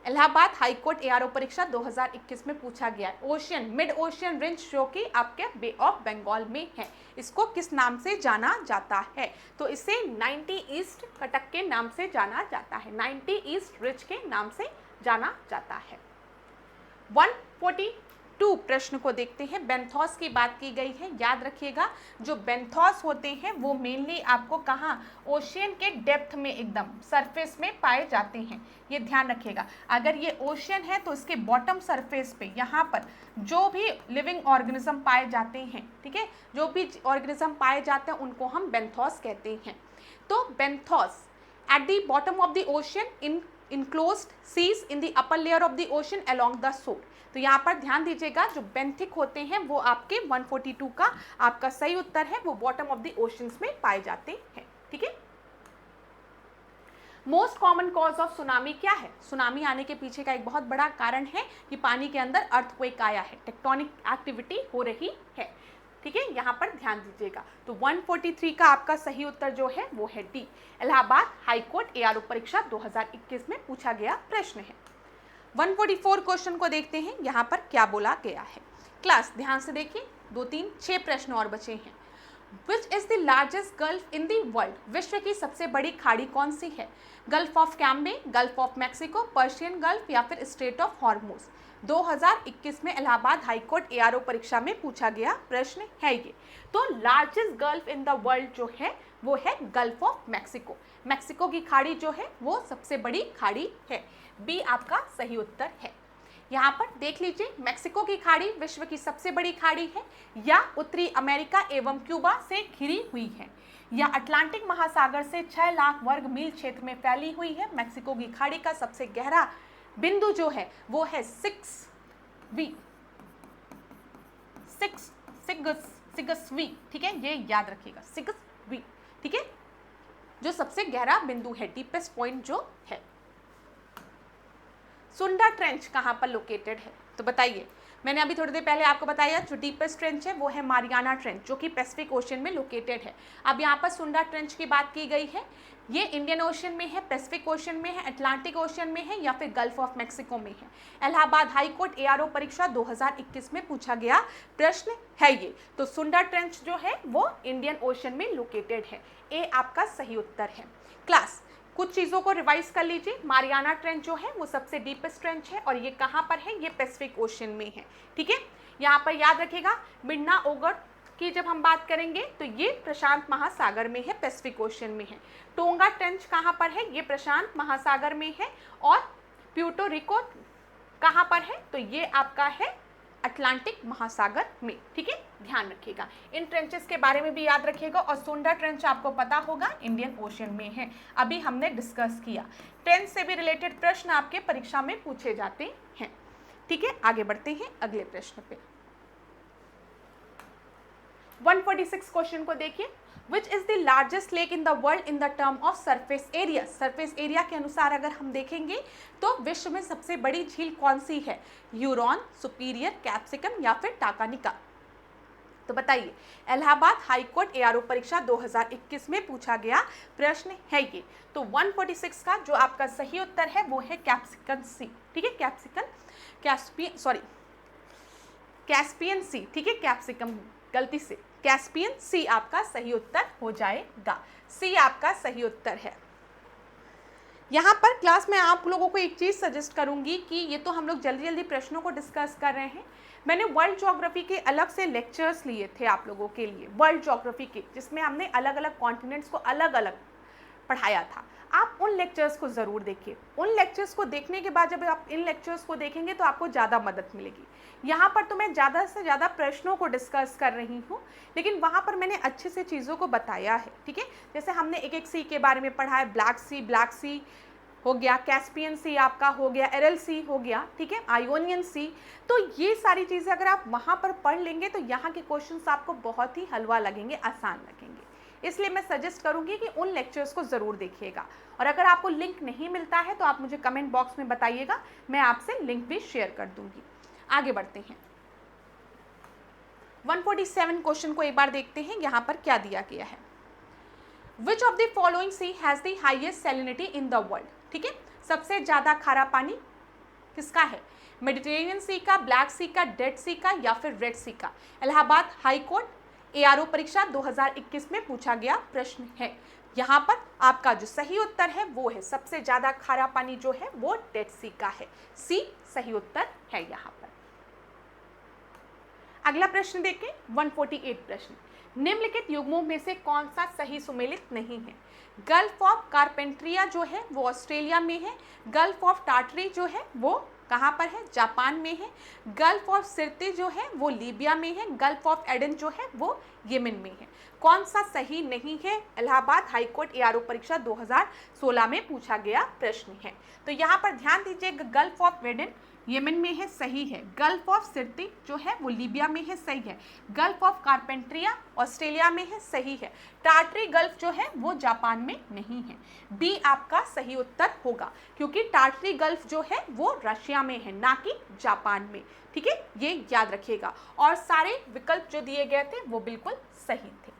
इलाहाबाद हाईकोर्ट एआरओ परीक्षा 2021 में पूछा गया है ओशियन मिड ओशियन रिंच जो कि आपके बे ऑफ बंगाल में है, इसको किस नाम से जाना जाता है। तो इसे 90 ईस्ट कटक के नाम से जाना जाता है, 90 ईस्ट रिच के नाम से जाना जाता है। 142 प्रश्न को देखते हैं। बेंथोस की बात की गई है, याद रखिएगा जो बेंथोस होते हैं वो मेनली आपको कहाँ, ओशियन के डेप्थ में एकदम सरफेस में पाए जाते हैं, ये ध्यान रखिएगा। अगर ये ओशियन है तो इसके बॉटम सरफेस पे यहाँ पर जो भी लिविंग ऑर्गेनिज्म पाए जाते हैं, ठीक है, जो भी ऑर्गेनिज्म पाए जाते हैं उनको हम बेंथोस कहते हैं। तो benthos at the bottom of the ocean enclosed seas in the upper layer of the ocean along the shore। तो यहाँ पर ध्यान दीजिएगा जो बेंथिक होते हैं वो आपके 142 का आपका सही उत्तर है, वो बॉटम ऑफ द ओशंस में पाए जाते हैं। ठीक है, most common cause of tsunami क्या है। सुनामी आने के पीछे का एक बहुत बड़ा कारण है कि पानी के अंदर अर्थक्वेक आया है, टेक्टोनिक एक्टिविटी हो रही है। ठीक है, यहाँ पर ध्यान दीजिएगा। तो 143 का आपका सही उत्तर जो है वो है डी, इलाहाबाद हाईकोर्ट एआरओ परीक्षा 2021 में पूछा गया प्रश्न है। 144 क्वेश्चन को देखते हैं, यहाँ पर क्या बोला गया है। क्लास ध्यान से देखिए, 2 3 6 प्रश्न और बचे हैं। Which is the largest gulf in the world, विश्व की सबसे बड़ी खाड़ी कौन सी है। Gulf of Cambay, gulf of Mexico, Persian gulf या फिर स्ट्रेट ऑफ हॉर्मुज। 2021 में इलाहाबाद हाईकोर्ट एआरओ परीक्षा में पूछा गया प्रश्न है ये। तो largest gulf in the world जो है वो है गल्फ ऑफ मैक्सिको। मैक्सिको की खाड़ी जो है वो सबसे बड़ी खाड़ी है, बी आपका सही उत्तर है। यहाँ पर देख लीजिए, मैक्सिको की खाड़ी विश्व की सबसे बड़ी खाड़ी है या उत्तरी अमेरिका एवं क्यूबा से घिरी हुई है या अटलांटिक महासागर से 6 लाख वर्ग मील क्षेत्र में फैली हुई है। मैक्सिको की खाड़ी का सबसे गहरा बिंदु जो है वो है 6V, ठीक है, ये याद रखिएगा 6V। ठीक है, जो सबसे गहरा बिंदु है, डीपेस्ट पॉइंट जो है। सुंडा ट्रेंच कहाँ पर लोकेटेड है, तो बताइए। मैंने अभी थोड़ी देर पहले आपको बताया जो डीपेस्ट ट्रेंच है वो है मारियाना ट्रेंच जो कि पैसिफिक ओशन में लोकेटेड है। अब यहाँ पर सुंडा ट्रेंच की बात की गई है, ये इंडियन ओशन में है, पैसिफिक ओशन में है, अटलांटिक ओशन में है या फिर गल्फ ऑफ मैक्सिको में है। इलाहाबाद हाईकोर्ट एआरओ परीक्षा 2021 में पूछा गया प्रश्न है ये। तो सुंडा ट्रेंच जो है वो इंडियन ओशन में लोकेटेड है, ए आपका सही उत्तर है। क्लास कुछ चीज़ों को रिवाइज कर लीजिए। मारियाना ट्रेंच जो है वो सबसे डीपेस्ट ट्रेंच है और ये कहाँ पर है, ये पैसिफिक ओशन में है। ठीक है, यहाँ पर याद रखिएगा मिडना ओगर की जब हम बात करेंगे तो ये प्रशांत महासागर में है, पैसिफिक ओशन में है। टोंगा ट्रेंच कहाँ पर है, ये प्रशांत महासागर में है और प्यूर्टो रिको कहाँ पर है, तो ये आपका है अटलांटिक महासागर में। ठीक है, ध्यान रखिएगा। इन ट्रेंचेस के बारे में भी याद रखिएगा और सुंडा ट्रेंच आपको पता होगा इंडियन ओशन में है, अभी हमने डिस्कस किया। ट्रेंच से भी रिलेटेड प्रश्न आपके परीक्षा में पूछे जाते हैं। ठीक है, आगे बढ़ते हैं अगले प्रश्न पे। 146 क्वेश्चन को देखिए। Which is the largest lake in the world in the term of surface area. Surface area के अनुसार अगर हम देखेंगे तो विश्व में सबसे बड़ी झील कौन सी है, ह्यूरॉन, सुपीरियर, कैप्सिकम या फिर टाकानिका। तो बताइए, इलाहाबाद हाई कोर्ट एआरओ परीक्षा 2021 में पूछा गया प्रश्न है ये। तो 146 का जो आपका सही उत्तर है वो है कैप्सिकन सी। ठीक है, कैस्पियन सी। ठीक है, कैप्सिकम गलती से, कैस्पियन सी आपका सही उत्तर हो जाएगा। सी आपका सही उत्तर है। यहाँ पर क्लास में आप लोगों को एक चीज़ सजेस्ट करूँगी कि ये तो हम लोग जल्दी जल्दी प्रश्नों को डिस्कस कर रहे हैं। मैंने वर्ल्ड ज्योग्राफी के अलग से लेक्चर्स लिए थे आप लोगों के लिए, वर्ल्ड ज्योग्राफी के, जिसमें हमने अलग अलग कॉन्टिनेंट्स को अलग अलग पढ़ाया था। आप उन लेक्चर्स को ज़रूर देखिए। उन लेक्चर्स को देखने के बाद जब आप इन लेक्चर्स को देखेंगे तो आपको ज़्यादा मदद मिलेगी। यहाँ पर तो मैं ज़्यादा से ज़्यादा प्रश्नों को डिस्कस कर रही हूँ, लेकिन वहाँ पर मैंने अच्छे से चीज़ों को बताया है। ठीक है, जैसे हमने एक एक सी के बारे में पढ़ा है, ब्लैक सी हो गया, कैस्पियन सी आपका हो गया, एरल सी हो गया, ठीक है, आयोनियन सी। तो ये सारी चीज़ें अगर आप वहाँ पर पढ़ लेंगे तो यहाँ के क्वेश्चंस आपको बहुत ही हलवा लगेंगे, आसान लगेंगे। इसलिए मैं सजेस्ट करूँगी कि उन लेक्चर्स को ज़रूर देखिएगा। और अगर आपको लिंक नहीं मिलता है तो आप मुझे कमेंट बॉक्स में बताइएगा, मैं आपसे लिंक भी शेयर कर दूँगी। आगे बढ़ते हैं, 147 क्वेश्चन को एक बार देखते हैं। यहाँ पर क्या दिया गया है, Which of the following sea has the highest salinity in the world? ठीक है, सबसे ज़्यादा खारा पानी किसका है? मेडिटेरेनियन सी का, ब्लैक सी का, डेड सी का या फिर रेड सी का? इलाहाबाद हाई कोर्ट एआरओ परीक्षा 2021 में पूछा गया प्रश्न है। यहाँ पर आपका जो सही उत्तर है वो है सबसे ज़्यादा खारा पानी जो है वो डेड सी का है। सी सही उत्तर है यहाँ पर। अगला प्रश्न देखें, 148 प्रश्न, निम्नलिखित युग्मों में से कौन सा सही सुमेलित नहीं है? गल्फ ऑफ कारपेंट्रिया जो है वो ऑस्ट्रेलिया में है। गल्फ ऑफ टार्टरी जो है वो कहाँ पर है? जापान में है। गल्फ ऑफ सिरते जो है वो लीबिया में है। गल्फ ऑफ एडन जो है वो येमेन में है। कौन सा सही नहीं है? इलाहाबाद हाई कोर्ट एआरओ परीक्षा 2016 में पूछा गया प्रश्न है। तो यहाँ पर ध्यान दीजिएगा, गल्फ ऑफ एडन येमेन में है, सही है। गल्फ ऑफ सिरती जो है वो लीबिया में है, सही है। गल्फ ऑफ कारपेंट्रिया ऑस्ट्रेलिया में है, सही है। टार्टरी गल्फ जो है वो जापान में नहीं है। बी आपका सही उत्तर होगा, क्योंकि टार्टरी गल्फ जो है वो रशिया में है, ना कि जापान में। ठीक है, ये याद रखिएगा। और सारे विकल्प जो दिए गए थे वो बिल्कुल सही थे।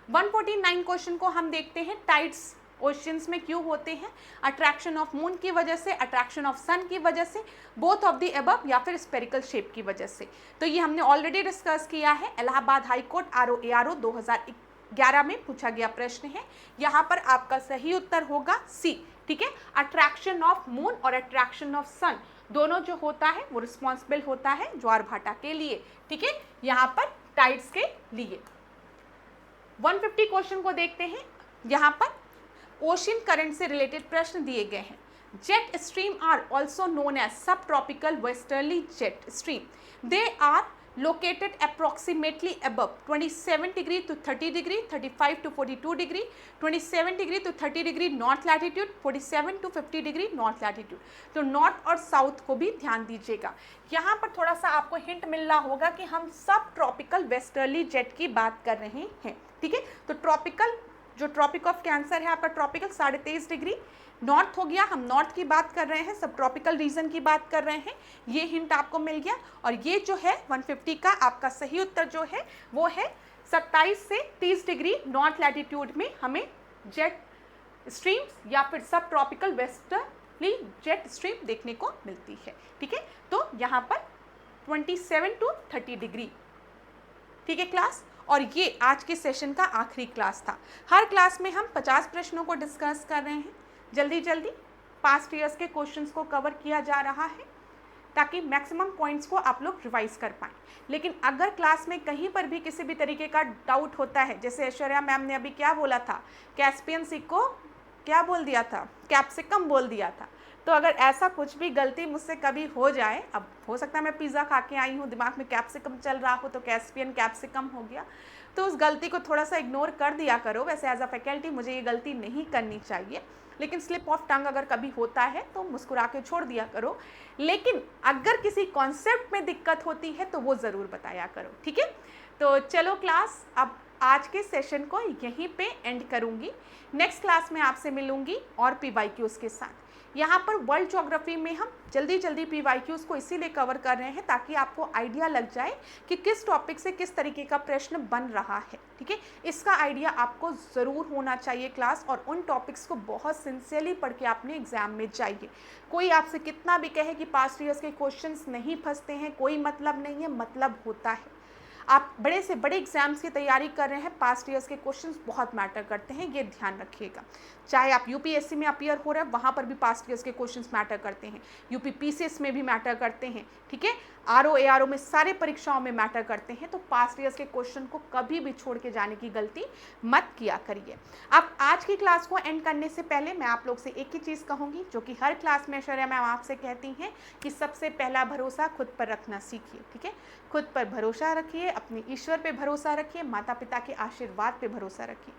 149 क्वेश्चन को हम देखते हैं, टाइड्स ओशियंस में क्यों होते हैं? अट्रैक्शन ऑफ मून की वजह से, अट्रैक्शन ऑफ सन की वजह से, बोथ ऑफ द अबव या फिर स्पेरिकल शेप की वजह से। तो ये हमने ऑलरेडी डिस्कस किया है। इलाहाबाद हाई कोर्ट एआरओ 2011 में पूछा गया प्रश्न है। यहाँ पर आपका सही उत्तर होगा सी। ठीक है, अट्रैक्शन ऑफ मून और अट्रैक्शन ऑफ सन दोनों जो होता है वो रिस्पॉन्सिबल होता है ज्वार भाटा के लिए। ठीक है, यहाँ पर टाइड्स के लिए। 150 क्वेश्चन को देखते हैं। यहाँ पर ओशियन करंट से रिलेटेड प्रश्न दिए गए हैं। Jet stream are also known as subtropical westerly jet stream. They are located approximately above 27 degree to 30 degree, 35 to 42 degree, 27 degree to 30 degree north latitude, 47 to 50 degree north latitude। तो north और south को भी ध्यान दीजिएगा। यहाँ पर थोड़ा सा आपको हिंट मिल रहा होगा कि हम सब ट्रॉपिकल वेस्टर्ली जेट की बात कर रहे हैं। ठीक है, तो ट्रॉपिकल जो ट्रॉपिक ऑफ कैंसर है आपका ट्रॉपिकल 23.5 डिग्री नॉर्थ हो गया, हम नॉर्थ की बात कर रहे हैं, सब ट्रॉपिकल रीजन की बात कर रहे हैं। ये हिंट आपको मिल गया। और ये जो है 150 का आपका सही उत्तर जो है वो है 27 से 30 डिग्री नॉर्थ लैटिट्यूड में हमें जेट स्ट्रीम्स या फिर सब ट्रॉपिकल वेस्टर्ली जेट स्ट्रीम देखने को मिलती है। ठीक है, तो यहाँ पर 27 to 30 डिग्री। ठीक है क्लास, और ये आज के सेशन का आखिरी क्लास था। हर क्लास में हम 50 प्रश्नों को डिस्कस कर रहे हैं। जल्दी जल्दी पास्ट ईयर्स के क्वेश्चंस को कवर किया जा रहा है ताकि मैक्सिमम पॉइंट्स को आप लोग रिवाइज कर पाएँ। लेकिन अगर क्लास में कहीं पर भी किसी भी तरीके का डाउट होता है, जैसे ऐश्वर्या मैम ने अभी क्या बोला था, कैस्पियन सी को क्या बोल दिया था, कैप्सिकम बोल दिया था, तो अगर ऐसा कुछ भी गलती मुझसे कभी हो जाए, अब हो सकता है मैं पिज़्ज़ा खा के आई हूँ, दिमाग में कैप्सिकम चल रहा हो तो कैस्पियन कैप्सिकम हो गया, तो उस गलती को थोड़ा सा इग्नोर कर दिया करो। वैसे एज अ फैकल्टी मुझे ये गलती नहीं करनी चाहिए, लेकिन स्लिप ऑफ टंग अगर कभी होता है तो मुस्कुरा के छोड़ दिया करो। लेकिन अगर किसी कॉन्सेप्ट में दिक्कत होती है तो वो ज़रूर बताया करो। ठीक है, तो चलो क्लास, अब आज के सेशन को यहीं पे एंड करूँगी। नेक्स्ट क्लास में आपसे मिलूँगी और PYQs के साथ। यहाँ पर वर्ल्ड ज्योग्राफी में हम जल्दी जल्दी PYQs को इसीलिए कवर कर रहे हैं ताकि आपको आइडिया लग जाए कि किस टॉपिक से किस तरीके का प्रश्न बन रहा है, ठीक है। इसका आइडिया आपको ज़रूर होना चाहिए क्लास, और उन टॉपिक्स को बहुत सिंसियरली पढ़ के आपने एग्जाम में जाइए। कोई आपसे कितना भी कहे कि पास्ट ईयर्स के क्वेश्चंस नहीं फंसते हैं, कोई मतलब नहीं है, मतलब होता है। आप बड़े से बड़े एग्जाम्स की तैयारी कर रहे हैं, पास्ट ईयर्स के क्वेश्चंस बहुत मैटर करते हैं, ये ध्यान रखिएगा। चाहे आप UPSC में अपीयर हो रहे हैं, वहाँ पर भी पास्ट ईयर्स के क्वेश्चंस मैटर करते हैं, UP PCS में भी मैटर करते हैं, ठीक है। RO ARO में सारे परीक्षाओं में मैटर करते हैं। तो पास्ट ईयर्स के क्वेश्चन को कभी भी छोड़ के जाने की गलती मत किया करिए। अब आज की क्लास को एंड करने से पहले मैं आप लोग से एक ही चीज़ कहूँगी, जो कि हर क्लास में ऐश्वर्या मैम आपसे कहती हैं कि सबसे पहला भरोसा खुद पर रखना सीखिए, ठीक है। खुद पर भरोसा रखिए, अपने ईश्वर पे भरोसा रखिए, माता पिता के आशीर्वाद पे भरोसा रखिए,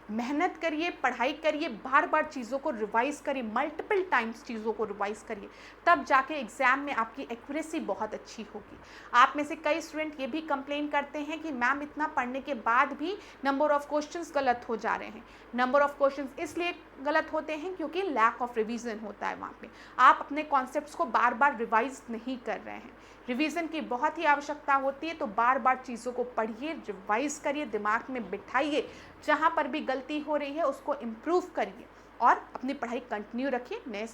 मेहनत करिए, पढ़ाई करिए, बार बार चीज़ों को रिवाइज करिए, मल्टीपल टाइम्स चीज़ों को रिवाइज करिए, तब जाके एग्जाम में आपकी एक्यूरेसी बहुत अच्छी होगी। आप में से कई स्टूडेंट ये भी कंप्लेन करते हैं कि मैम इतना पढ़ने के बाद भी नंबर ऑफ क्वेश्चंस गलत हो जा रहे हैं। नंबर ऑफ क्वेश्चंस इसलिए गलत होते हैं क्योंकि लैक ऑफ रिवीजन होता है वहाँ पे। आप अपने कॉन्सेप्ट्स को बार बार रिवाइज नहीं कर रहे हैं। रिवीजन की बहुत ही आवश्यकता होती है, तो बार बार चीज़ों को पढ़िए, रिवाइज करिए, दिमाग में बिठाइए, जहाँ पर भी गलती हो रही है उसको इम्प्रूव करिए और अपनी पढ़ाई कंटिन्यू रखिए।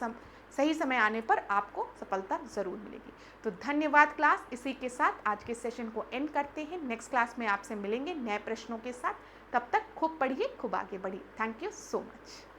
सही समय आने पर आपको सफलता ज़रूर मिलेगी। तो धन्यवाद क्लास। इसी के साथ आज के सेशन को एंड करते हैं। नेक्स्ट क्लास में आपसे मिलेंगे नए प्रश्नों के साथ। तब तक खूब पढ़िए, खूब आगे बढ़िए। Thank you so much.